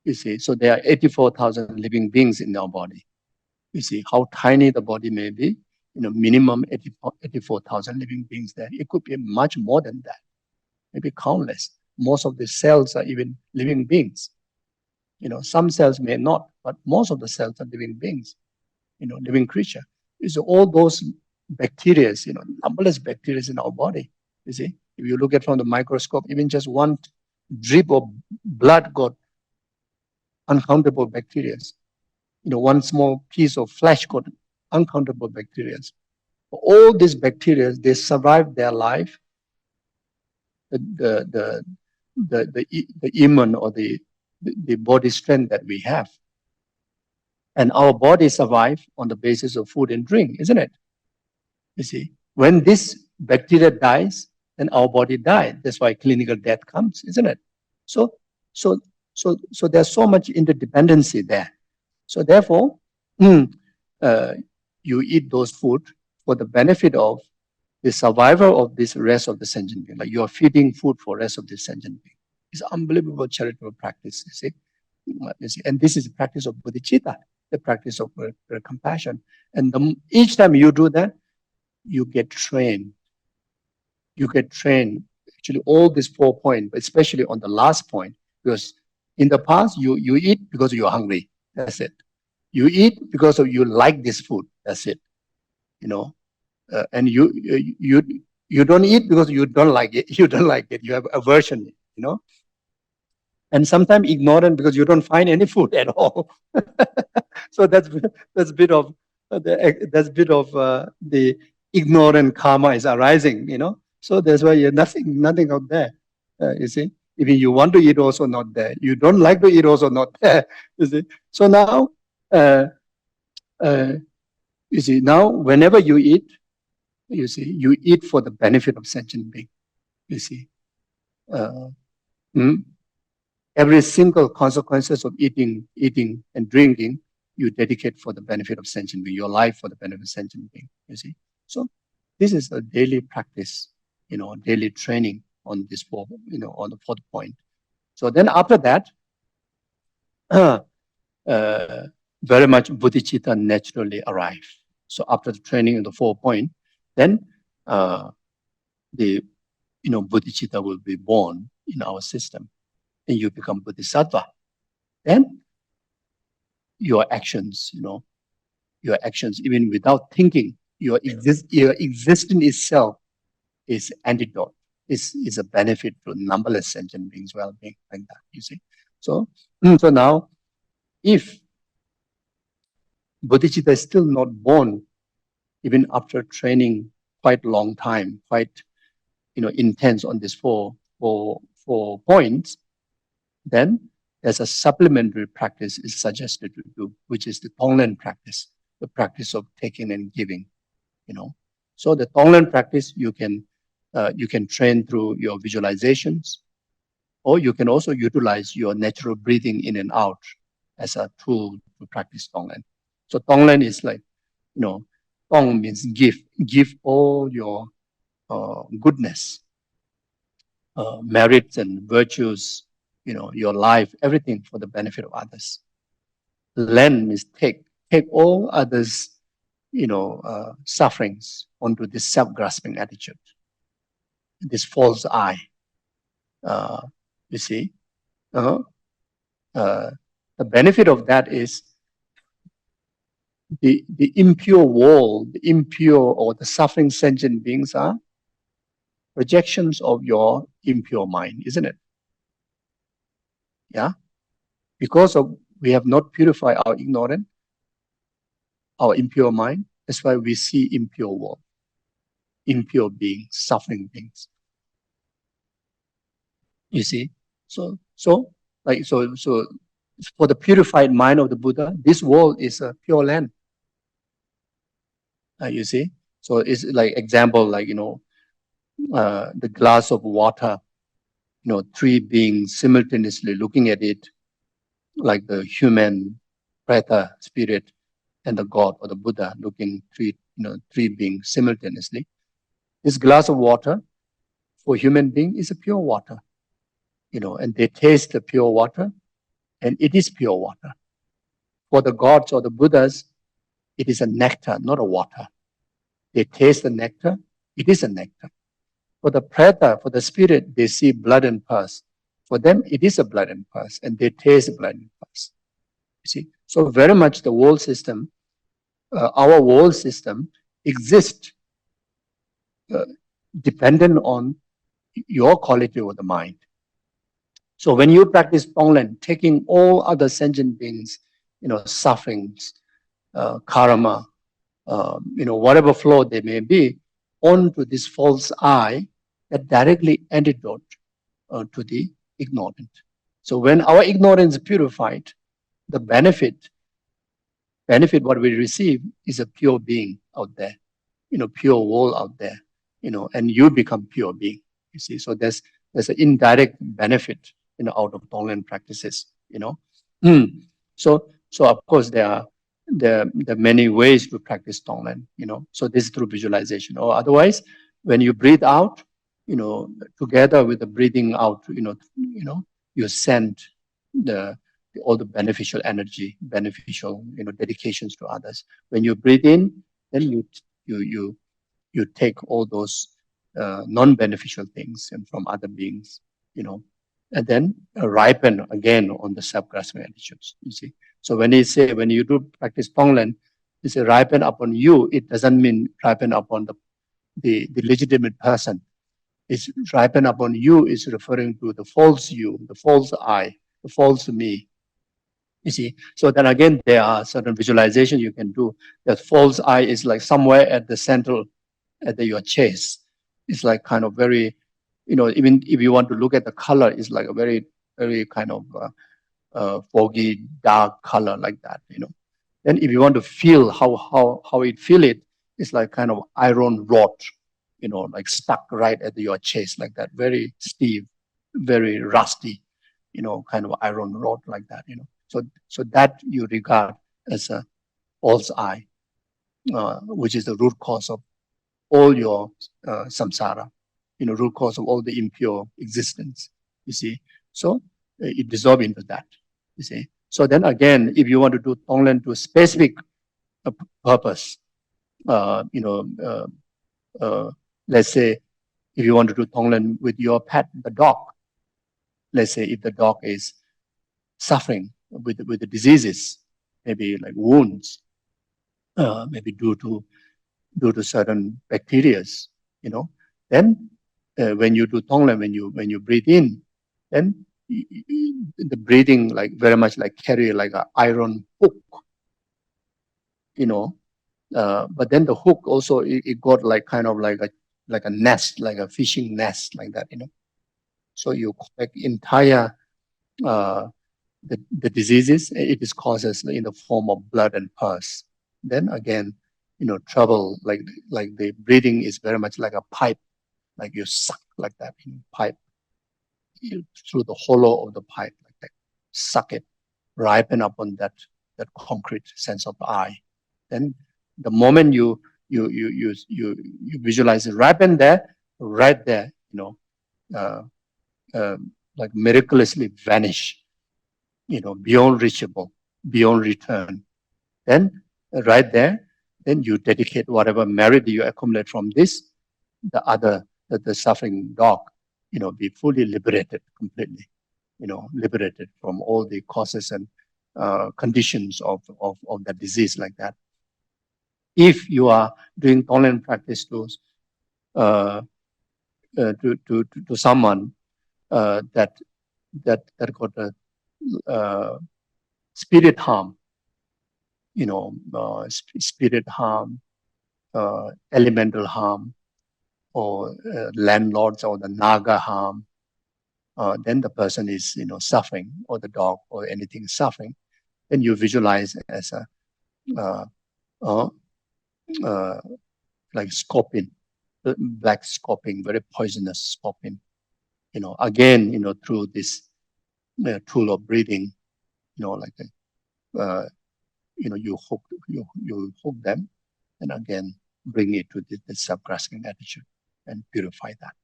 Speaker 1: you see. So there are 84,000 living beings in our body. You see how tiny the body may be, you know, minimum 84,000 living beings there. It could be much more than that, maybe countless. Most of the cells are even living beings. You know, some cells may not, but most of the cells are living beings, you know, living creature. So all those bacteria, you know, numberless bacteria in our body. You see, if you look at from the microscope, even just one drip of blood got uncountable bacteria. You know, one small piece of flesh got uncountable bacteria. All these bacteria, they survive their life. The immune or the body strength that we have. And our body survive on the basis of food and drink, isn't it? You see, when this bacteria dies, then our body dies. That's why clinical death comes, isn't it? So there's so much interdependency there. So therefore, you eat those food for the benefit of the survival of this rest of the sentient being. Like you are feeding food for rest of the sentient being. It's unbelievable charitable practice, you see. And this is the practice of bodhicitta, the practice of compassion. And each time you do that, you get trained. You get trained. Actually, all these 4 points, but especially on the last point, because in the past you eat because you're hungry. That's it. You eat because of you like this food. That's it. You know, and you don't eat because you don't like it. You don't like it. You have aversion. You know, and sometimes ignorant because you don't find any food at all. So that's bit of the ignorant karma is arising, you know. So that's why you're nothing out there. You see, even you want to eat, also not there. You don't like to eat, also not there. You see. So now, you see, now whenever you eat, you see, you eat for the benefit of sentient being. You see. Every single consequences of eating and drinking, you dedicate for the benefit of sentient being, your life for the benefit of sentient being, you see. So this is a daily practice, you know, daily training on this fourth, you know, on the 4th point. So then after that, very much bodhicitta naturally arrive. So after the training in the 4 point, then the, you know, bodhicitta will be born in our system, and you become bodhisattva. Then your actions, you know, your actions, even without thinking, your existence itself is antidote, is a benefit to numberless sentient beings' well-being, like that, you see. So now, if bodhicitta is still not born, even after training quite long time, quite, you know, intense on this four points, then there's a supplementary practice is suggested to do, which is the Tonglen practice, the practice of taking and giving, you know. So the Tonglen practice, you can train through your visualizations, or you can also utilize your natural breathing in and out as a tool to practice Tonglen. So Tonglen is like, you know, Tong means give all your goodness, merits and virtues, you know, your life, everything for the benefit of others. Len means take all others, sufferings onto this self-grasping attitude, this false I. You see, the benefit of that is the impure world, the impure or the suffering sentient beings are projections of your impure mind, isn't it? Yeah, because of we have not purified our ignorant, our impure mind. That's why we see impure world, impure beings, suffering beings. You see, so for the purified mind of the Buddha, this world is a pure land. You see, so it's like example, like the glass of water. Three beings simultaneously looking at it, like the human, Preta spirit, and the God or the Buddha looking three beings simultaneously. This glass of water for human being is a pure water, and they taste the pure water, and it is pure water. For the gods or the Buddhas, it is a nectar, not a water. They taste the nectar, it is a nectar. For the Preta, for the spirit, they see blood and pus. For them, it is a blood and pus, and they taste blood and pus. You see, so very much the world system, our world system exists dependent on your quality of the mind. So when you practice Tonglen, taking all other sentient beings, sufferings, karma, whatever flow they may be, onto this false I that directly antidote to the ignorant. So when our ignorance is purified, the benefit what we receive is a pure being out there, pure world out there, and you become pure being. You see, so there's an indirect benefit, out of Tonglen practices. So of course there are many ways to practice Tonglen. So this is through visualization, or otherwise, when you breathe out, together with the breathing out, you send all the beneficial energy, beneficial, dedications to others. When you breathe in, then you take all those non-beneficial things and from other beings, and then ripen again on the self-grasping attitudes. You see, so when you do practice Tonglen, you say ripen upon you. It doesn't mean ripen upon the legitimate person. It's ripen upon you is referring to the false you, the false I, the false me. You see, so then again, there are certain visualization you can do. That false I is like somewhere at the central, at your chest. It's like kind of very, even if you want to look at the color, it's like a very, very kind of foggy, dark color like that. Then if you want to feel how it feel it, it's like kind of iron rod, like stuck right at your chest like that, very stiff, very rusty, kind of iron rod like that. So that you regard as a false I, which is the root cause of all your samsara, root cause of all the impure existence. You see, so it dissolves into that. You see, so then again, if you want to do Tonglen to a specific purpose, let's say if you want to do Tonglen with your pet, the dog. Let's say if the dog is suffering with the diseases, maybe like wounds, maybe due to certain bacteria, then when you do Tonglen, when you breathe in, then the breathing like very much like carry like an iron hook, but then the hook also it got like kind of like a nest, like a fishing nest like that, So you collect entire the diseases, it is causes in the form of blood and pus. Then again, trouble like the breathing is very much like a pipe, like you suck like that in pipe, through the hollow of the pipe, like that, suck it, ripen upon that concrete sense of I. Then the moment you visualize it, ripen there, right there, like miraculously vanish, beyond reachable, beyond return. Then right there, then you dedicate whatever merit you accumulate from this, the suffering dog, be fully liberated completely, liberated from all the causes and conditions of the disease like that. If you are doing tolerant practice to someone that got a spirit harm, spirit harm, elemental harm, or landlords or the naga harm, then the person is suffering, or the dog or anything is suffering. Then you visualize as a like scorpion, black scorpion, very poisonous scorpion. Again, through this tool of breathing, like you hook them, and again bring it to the sub-grasping attitude and purify that.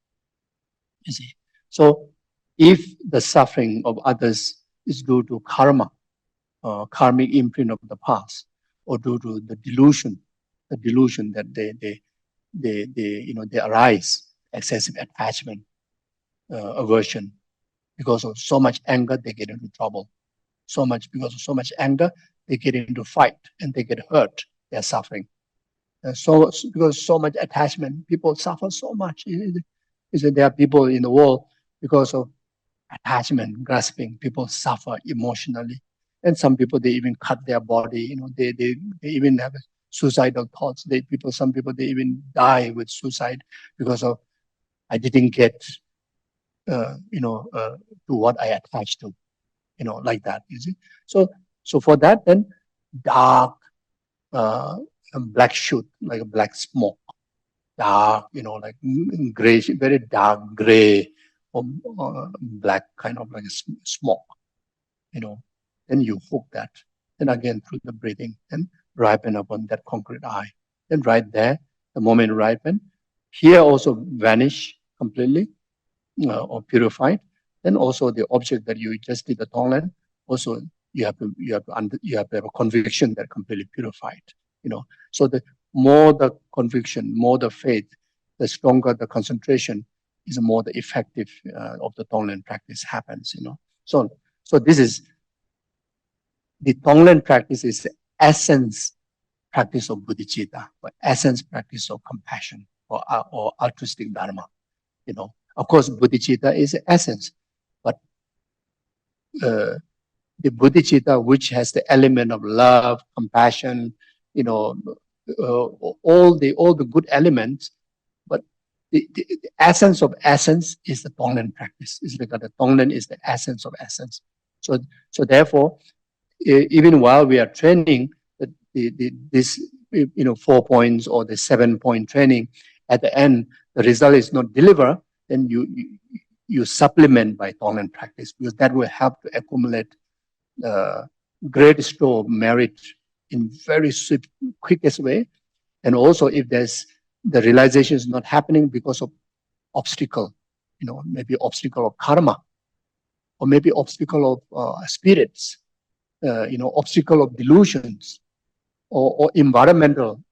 Speaker 1: You see, so if the suffering of others is due to karma, karmic imprint of the past, or due to the delusion that they arise, excessive attachment, aversion, because of so much anger, they get into trouble. Because of so much anger, they get into fight and they get hurt. They are suffering. Because so much attachment, people suffer so much. There are people in the world, because of attachment, grasping, people suffer emotionally. And some people, they even cut their body. They even have suicidal thoughts. Some people, they even die with suicide because of, I didn't get, to what I attached to, like that. You see. So for that, then dark, black shoot, like a black smoke, dark, like gray, very dark gray, or black, kind of like a smoke, then you hook that. Then again, through the breathing, then ripen upon that concrete eye. Then right there, the moment ripen, here also vanish completely, or purified. Then also the object that you just did the tonglen, also you have to have a conviction that completely purified. So the more the conviction, more the faith, the stronger the concentration, is the more the effective of the tonglen practice happens. So this is the tonglen practice, is the essence practice of bodhicitta, or essence practice of compassion, or altruistic dharma. Of course, bodhicitta is the essence, but the bodhicitta, which has the element of love, compassion, all the good elements, but the essence of essence is the tonglen practice. It's like the tonglen is the essence of essence. So therefore, even while we are training this 4 points or the 7-point training, at the end the result is not delivered, then you supplement by tonglen practice, because that will help to accumulate great store of merit in very swift, quickest way. And also, if there's the realization is not happening because of obstacle, maybe obstacle of karma, or maybe obstacle of spirits, obstacle of delusions, or environmental,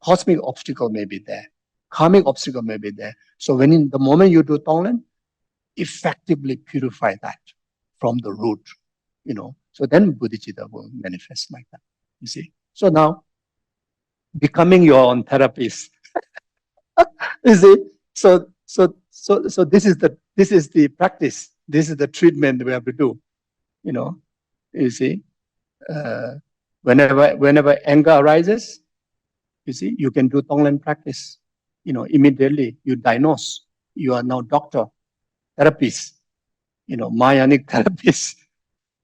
Speaker 1: cosmic obstacle may be there, karmic obstacle may be there. So when in the moment you do tonglen, effectively purify that from the root, so then bodhicitta will manifest like that. You see. So now, becoming your own therapist. You see. So this is the practice. This is the treatment we have to do. You see. Whenever anger arises, you see, you can do tonglen practice. Immediately you diagnose. You are now doctor, therapist. Mayanic therapist.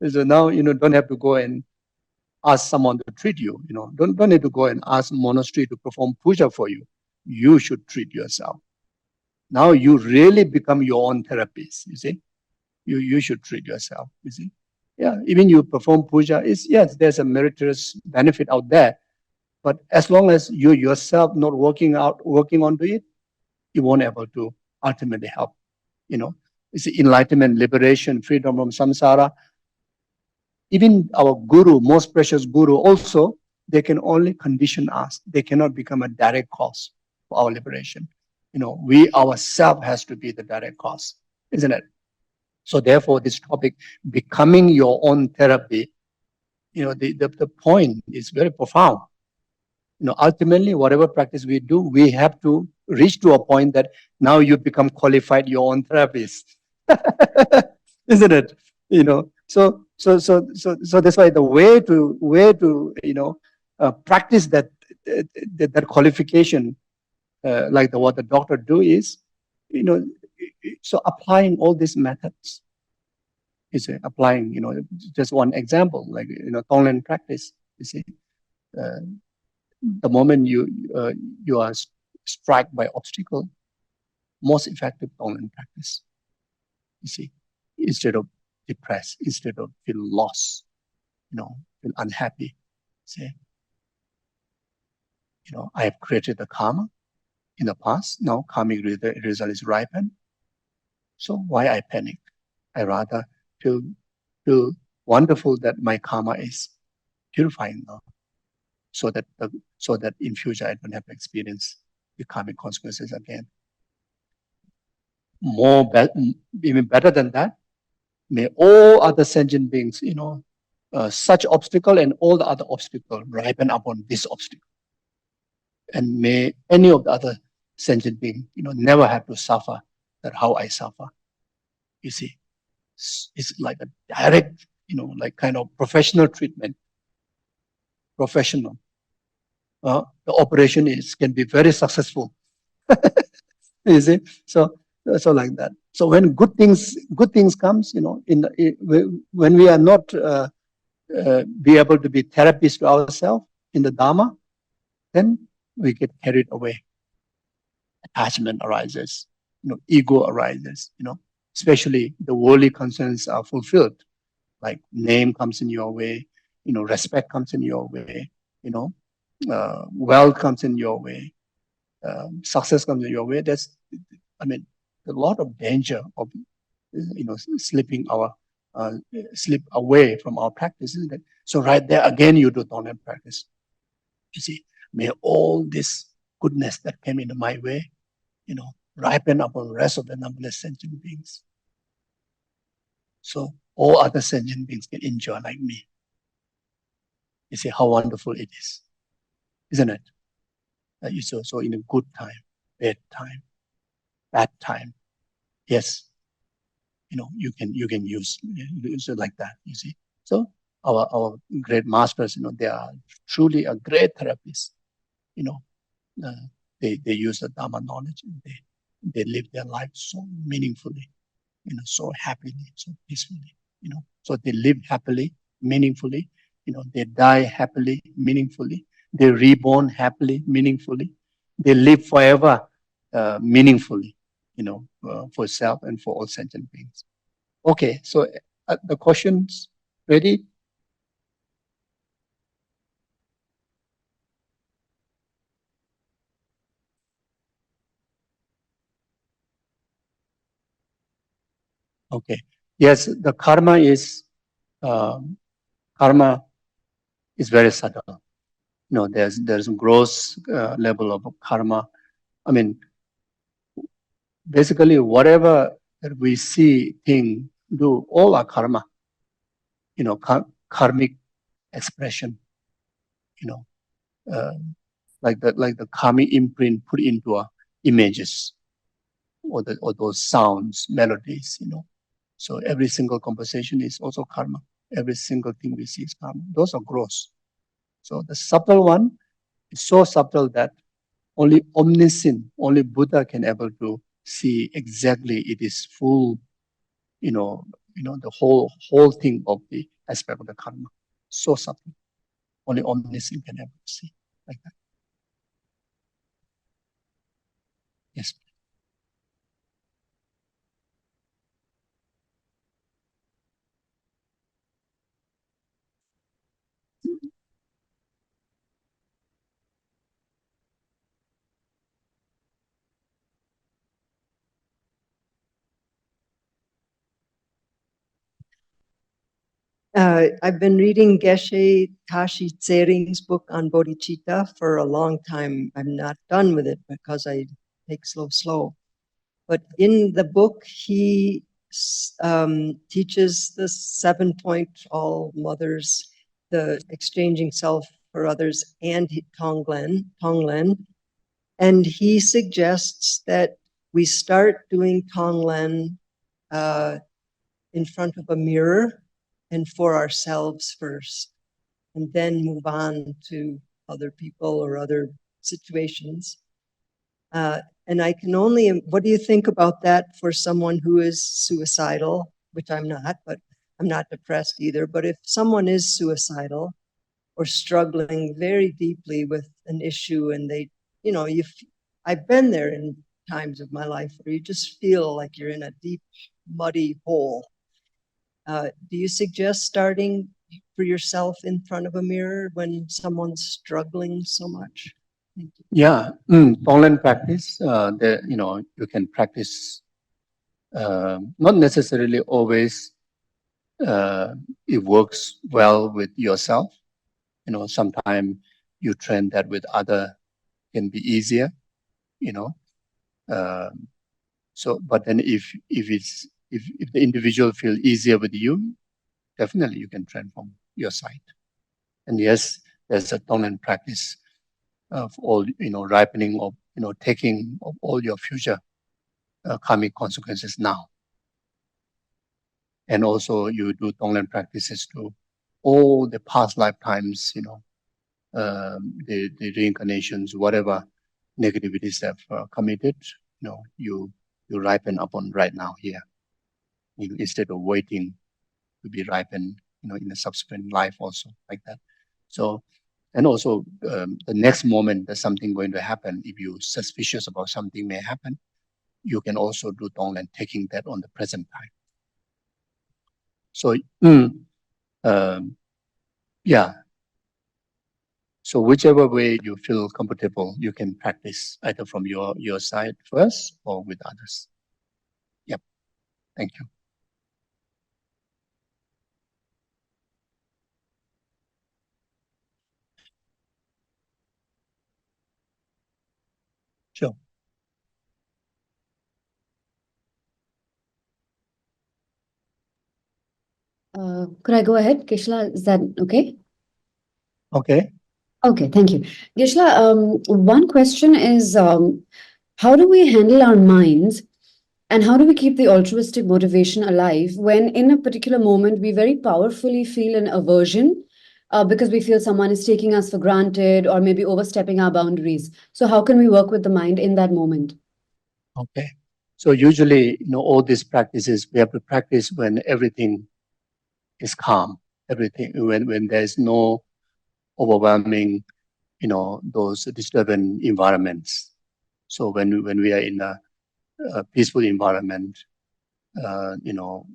Speaker 1: So now don't have to go and ask someone to treat you. Don't need to go and ask monastery to perform puja for you. You should treat yourself. Now you really become your own therapist. You see, you should treat yourself. You see. Yeah, even you perform puja, yes, there's a meritorious benefit out there, but as long as you yourself not working onto it, you won't able to ultimately help. It's enlightenment, liberation, freedom from samsara. Even our guru, most precious guru, also They can only condition us. They cannot become a direct cause for our liberation. We ourselves has to be the direct cause, isn't it? So therefore, this topic, becoming your own therapy, the point is very profound. Ultimately, whatever practice we do, we have to reach to a point that now you become qualified your own therapist, isn't it? So that's why the way to practice that qualification, like what the doctor do is, so applying all these methods is applying. Just one example, like Tonglen practice. You see. The moment you are struck by obstacle, most effective Tonglen practice. You see, instead of depressed, instead of feel lost, feel unhappy, say, I have created the karma in the past. Now karmic result is ripened. So why I panic? I rather feel wonderful that my karma is purifying now, so that in future I don't have to experience the karmic consequences again. Even better than that, may all other sentient beings, such obstacle and all the other obstacle ripen upon this obstacle. And may any of the other sentient being, never have to suffer that how I suffer. You see, it's like a direct, like kind of professional treatment. Professional. The operation can be very successful. You see, so like that. So when good things comes, when we are not be able to be therapists to ourselves in the Dharma, then we get carried away. Attachment arises, ego arises, especially the worldly concerns are fulfilled, like name comes in your way, respect comes in your way, wealth comes in your way, success comes in your way. A lot of danger of, slipping slip away from our practice, isn't it? So right there again, you do Tonglen practice. You see, may all this goodness that came into my way, ripen upon the rest of the numberless sentient beings. So all other sentient beings can enjoy like me. You see how wonderful it is, isn't it? So in a good time, bad time, bad time, yes, you can use it like that. You see, so our great masters, they are truly a great therapist. Uh, they use the Dharma knowledge and they live their life so meaningfully, so happily, so peacefully. So they live happily, meaningfully. They die happily, meaningfully. They reborn happily, meaningfully. They live forever, meaningfully. For self and for all sentient beings. Okay, so the questions ready? Okay. Yes, the karma is very subtle. There's a gross level of karma. I mean, basically, whatever that we see, thing, do, all are karma. Karmic expression. Uh, like the karmic imprint put into our images, or those sounds, melodies. So every single conversation is also karma. Every single thing we see is karma. Those are gross. So the subtle one is so subtle that only omniscient, only Buddha can able to see exactly it is full, the whole thing of the aspect of the karma. So subtle. Only omniscient can able to see like that. Yes.
Speaker 3: I've been reading Geshe Tashi Tsering's book on bodhicitta for a long time. I'm not done with it because I take slow. But in the book, he teaches the 7-point all mothers, the exchanging self for others, and Tonglen. And he suggests that we start doing Tonglen in front of a mirror and for ourselves first, and then move on to other people or other situations. And I can only, what do you think about that for someone who is suicidal, which I'm not, but I'm not depressed either. But if someone is suicidal or struggling very deeply with an issue and they, I've been there in times of my life where you just feel like you're in a deep, muddy hole. Do you suggest starting for yourself in front of a mirror when someone's struggling so much?
Speaker 1: Yeah, Tonglen practice. You can practice. Not necessarily always. It works well with yourself. Sometimes you train that with other can be easier. But then if the individual feel easier with you, definitely you can train from your side. And yes, there's a Tonglen practice of all, ripening of, taking of all your future karmic consequences now. And also you do Tonglen practices to all the past lifetimes, the reincarnations, whatever negativities have committed, you ripen upon right now here, instead of waiting to be ripened, in a subsequent life also like that. So, and also the next moment there's something going to happen. If you're suspicious about something may happen, you can also do Tonglen, taking that on the present time. So, yeah. So whichever way you feel comfortable, you can practice either from your side first or with others. Yep. Thank you. Sure.
Speaker 4: Could I go ahead, Keshla? Is that okay?
Speaker 1: Okay.
Speaker 4: Okay, thank you. Keshla, one question is, how do we handle our minds and how do we keep the altruistic motivation alive when in a particular moment we very powerfully feel an aversion because we feel someone is taking us for granted or maybe overstepping our boundaries? So how can we work with the mind in that moment?
Speaker 1: Okay. So usually, all these practices, we have to practice when everything is calm, when there's no overwhelming, those disturbing environments. So when we are in a peaceful environment, no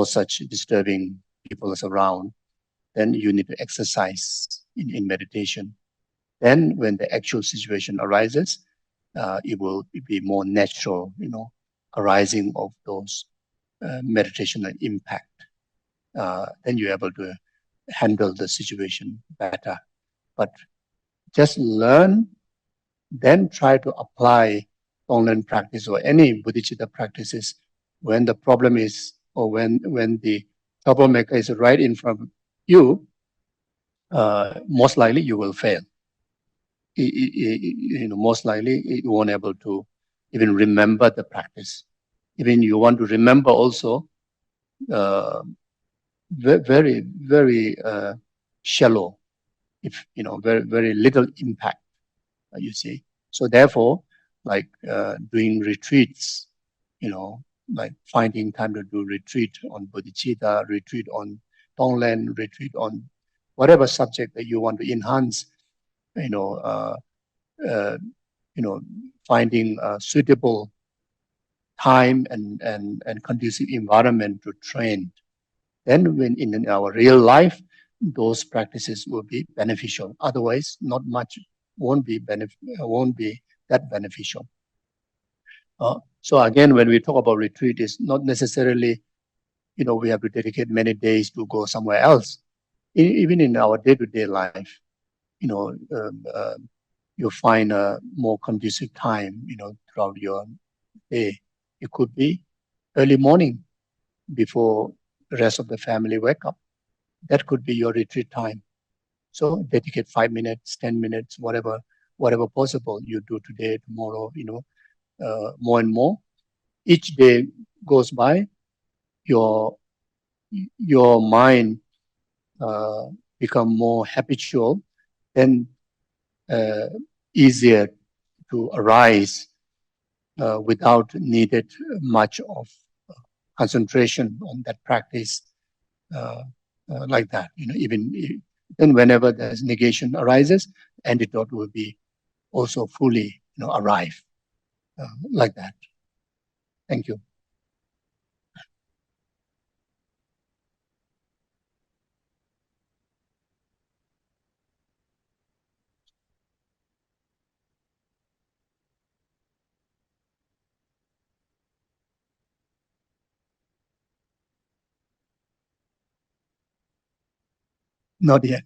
Speaker 1: such disturbing people is around, then you need to exercise in meditation. Then when the actual situation arises, it will be more natural, arising of those meditational impact. Then you're able to handle the situation better. But just learn, then try to apply Tonglen practice or any bodhicitta practices when the problem is, or when the troublemaker is right in front of you. Most likely you will fail. Most likely you won't able to even remember the practice. Even you want to remember also, very, very shallow, if very, very little impact, you see. So therefore, like doing retreats, like finding time to do retreat on bodhicitta, retreat on Tonglen, retreat on whatever subject that you want to enhance, finding a suitable time and conducive environment to train. Then when in our real life, those practices will be beneficial. Otherwise, not much won't be that beneficial. So again, when we talk about retreat, it's not necessarily, we have to dedicate many days to go somewhere else. Even in our day-to-day life, you find a more conducive time, throughout your day. It could be early morning before the rest of the family wake up. That could be your retreat time. So dedicate 5 minutes, 10 minutes, whatever possible you do today, tomorrow, more and more. Each day goes by, your mind become more habitual, then easier to arise without needed much of concentration on that practice, like that. Even then, whenever there's negation arises, antidote will be also fully arrive, like that. Thank you. Not yet.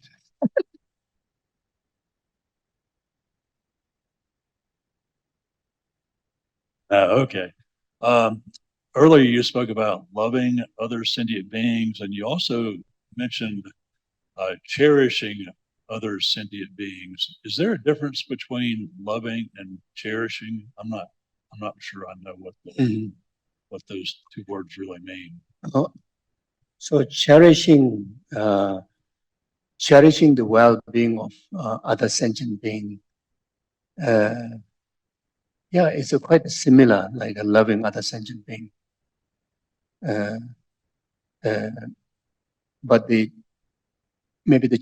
Speaker 5: Okay. Earlier you spoke about loving other sentient beings, and you also mentioned cherishing other sentient beings. Is there a difference between loving and cherishing? I'm not sure I know what those two words really mean.
Speaker 1: So cherishing the well-being of other sentient being, yeah, it's quite similar, like a loving other sentient being. But maybe the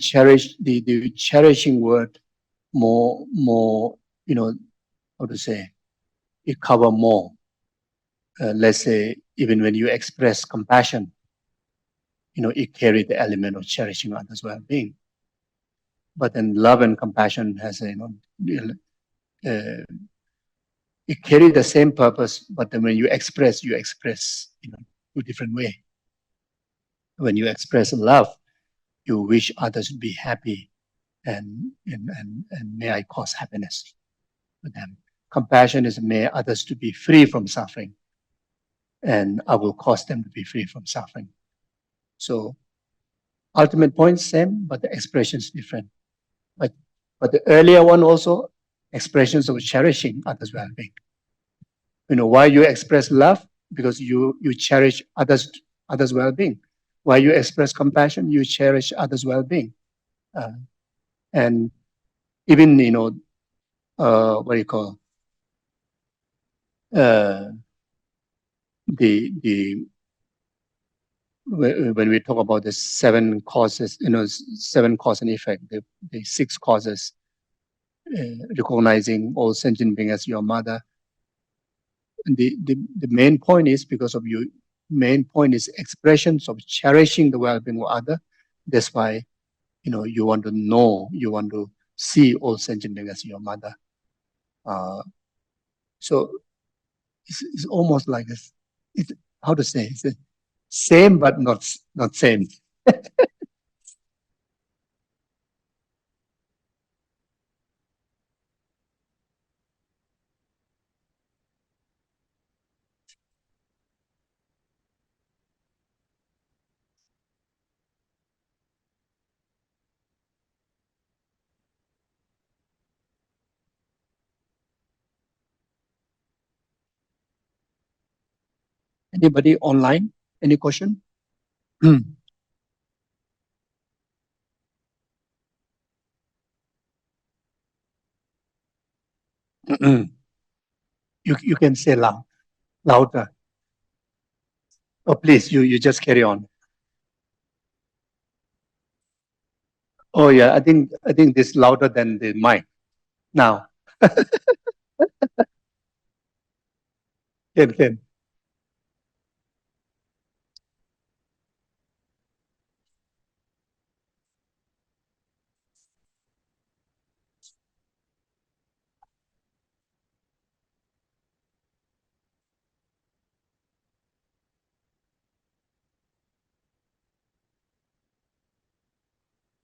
Speaker 1: cherishing word more, how to say, it cover more. Let's say, even when you express compassion, it carry the element of cherishing others' well-being. But then love and compassion has it carry the same purpose, but then when you express, two different way. When you express love, you wish others to be happy, and may I cause happiness for them. Compassion is may others to be free from suffering, and I will cause them to be free from suffering. So ultimate point same, but the expression is different. But the earlier one also, expressions of cherishing others' well-being. Why you express love? Because you cherish others' well-being. Why you express compassion? You cherish others' well-being. And even, what do you call, when we talk about the 7 causes, 7 cause and effect, the 6 causes, recognizing all sentient beings as your mother. The main point is because of you. Main point is expressions of cherishing the well-being of other. That's why, you want to know, you want to see all sentient beings as your mother. So it's almost like it's how to say, it's the same but not same. Anybody online? Any question? You can say louder. Oh, please, you just carry on. Oh yeah, I think this louder than the mic now. Can.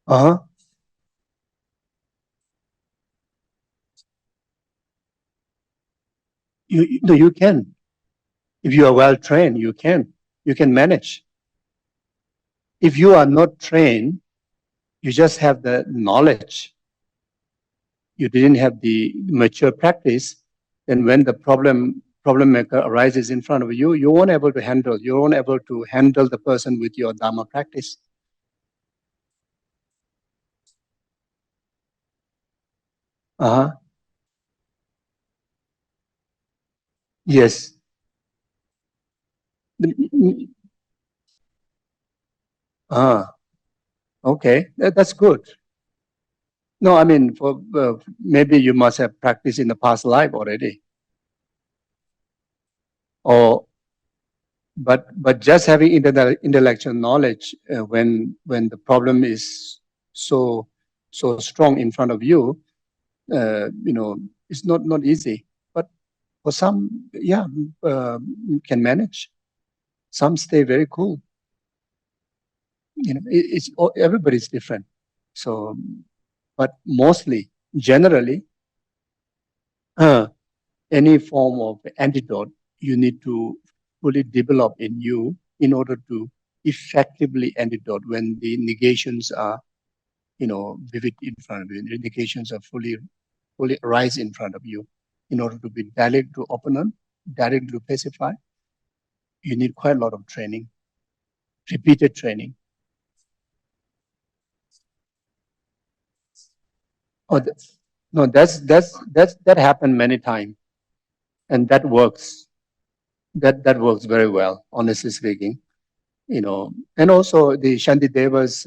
Speaker 1: Uh-huh. No, you can. If you are well trained, you can manage. If you are not trained, you just have the knowledge, you didn't have the mature practice, then when the problem maker arises in front of you, you won't able to handle the person with your Dharma practice. Uh-huh. Yes. Ah, okay. That's good. No, I mean, for maybe you must have practiced in the past life already. Or, but just having intellectual knowledge when the problem is so strong in front of you, it's not easy. But for some, yeah, you can manage. Some stay very cool. Everybody's different. So, but mostly, generally, any form of antidote you need to fully develop in you in order to effectively antidote when the negations are, vivid in front of you. The negations are fully arise in front of you. In order to be direct to opponent, direct to pacify, you need quite a lot of training, repeated training. Oh, that happened many times, and that works. That works very well, honestly speaking. And also the Shanti Devas,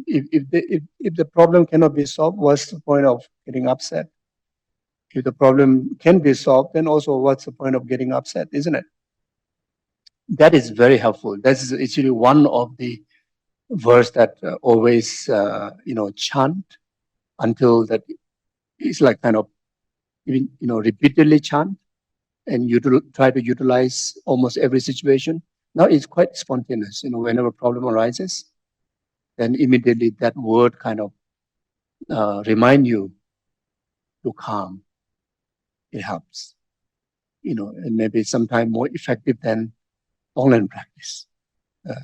Speaker 1: if the problem cannot be solved, what's the point of getting upset? If the problem can be solved, then also what's the point of getting upset, isn't it? That is very helpful. That's actually one of the verse that always, chant until that it's like kind of, repeatedly chant and try to utilize almost every situation. Now it's quite spontaneous, whenever a problem arises, then immediately that word kind of remind you to calm. It helps, and maybe sometimes more effective than Tonglen practice,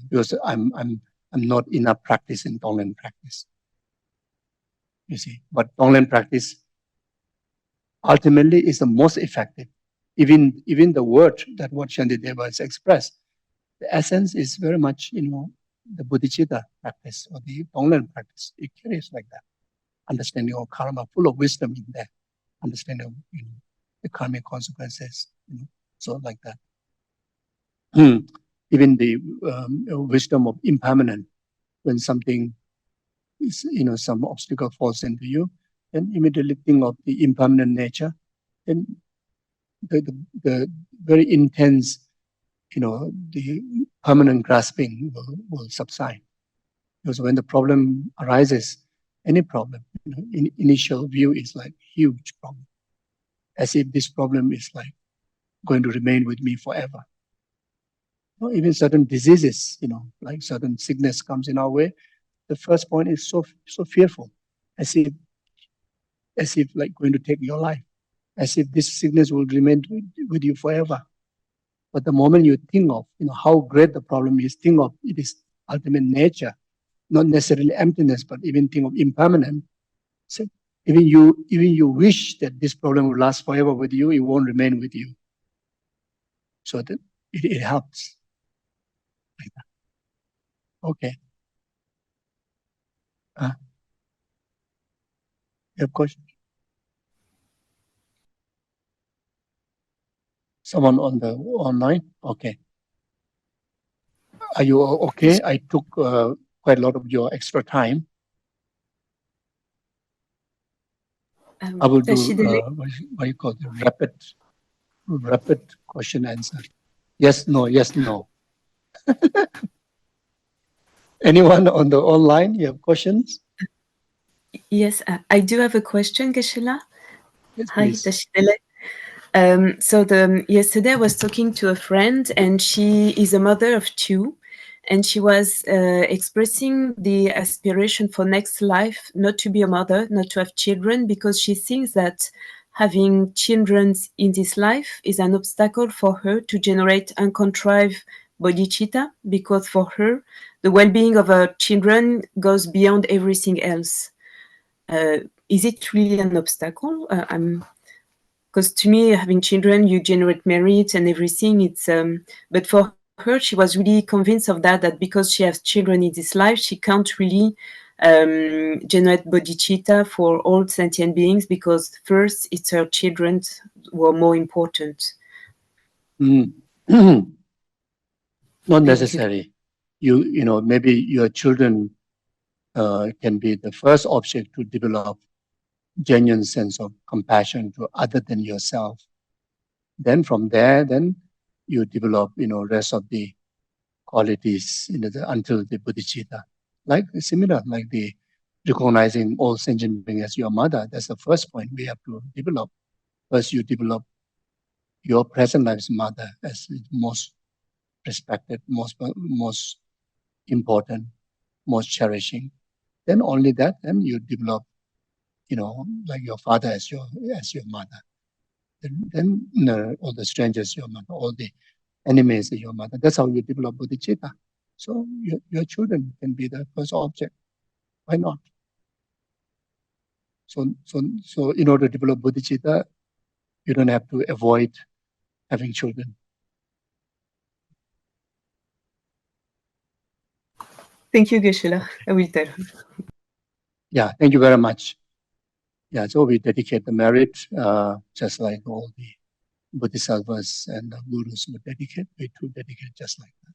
Speaker 1: because I'm not enough practice in Tonglen practice. You see, but Tonglen practice ultimately is the most effective. Even the word that what Shantideva has expressed, the essence is very much, the Bodhicitta practice or the Tonglen practice. It carries like that. Understanding of karma, full of wisdom in there. Understanding of, the karmic consequences, so like that. Even the wisdom of impermanent, when something is, some obstacle falls into you, then immediately think of the impermanent nature, then the very intense, the permanent grasping will subside. Because when the problem arises, any problem, initial view is like huge problem, as if this problem is like going to remain with me forever. Or even certain diseases, like certain sickness comes in our way, the first point is so fearful, as if like going to take your life, as if this sickness will remain with you forever. But the moment you think of, how great the problem is, think of it is ultimate nature, not necessarily emptiness, but even think of impermanent. So even you wish that this problem will last forever with you, it won't remain with you. So that it helps. Like that. Okay. You have question? Someone on the online? Okay. Are you okay? I took quite a lot of your extra time. I will do what you call the rapid question answer. Yes, no, yes, no. Anyone on the online? You have questions?
Speaker 6: Yes, I do have a question, Geshe-la.
Speaker 1: Yes,
Speaker 6: Hi,
Speaker 1: please.
Speaker 6: Tashidele. Yesterday I was talking to a friend, and she is a mother of two, and she was expressing the aspiration for next life, not to be a mother, not to have children, because she thinks that having children in this life is an obstacle for her to generate uncontrived bodhicitta, because for her, the well-being of her children goes beyond everything else. Is it really an obstacle? Because to me, having children, you generate merit and everything. But for her, she was really convinced of that because she has children in this life, she can't really generate bodhicitta for all sentient beings, because first it's her children who are more important.
Speaker 1: Mm. Not necessary. You know, maybe your children can be the first object to develop genuine sense of compassion to other than yourself. Then from there, then you develop, rest of the qualities, until the bodhicitta. Like similar, like the recognizing all sentient beings as your mother. That's the first point we have to develop. First, you develop your present life's mother as the most respected, most important, most cherishing. Then only that, then you develop, like your father as your mother. Then all the strangers your mother, all the enemies your mother. That's how you develop bodhicitta. So your children can be the first object. Why not? So in order to develop bodhicitta, you don't have to avoid having children.
Speaker 6: Thank you, Geshe-la. I will tell her.
Speaker 1: Yeah, thank you very much. Yeah, so we dedicate the merit, just like all the bodhisattvas and the gurus would dedicate. We too dedicate just like that.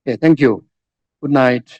Speaker 1: Okay, thank you. Good night.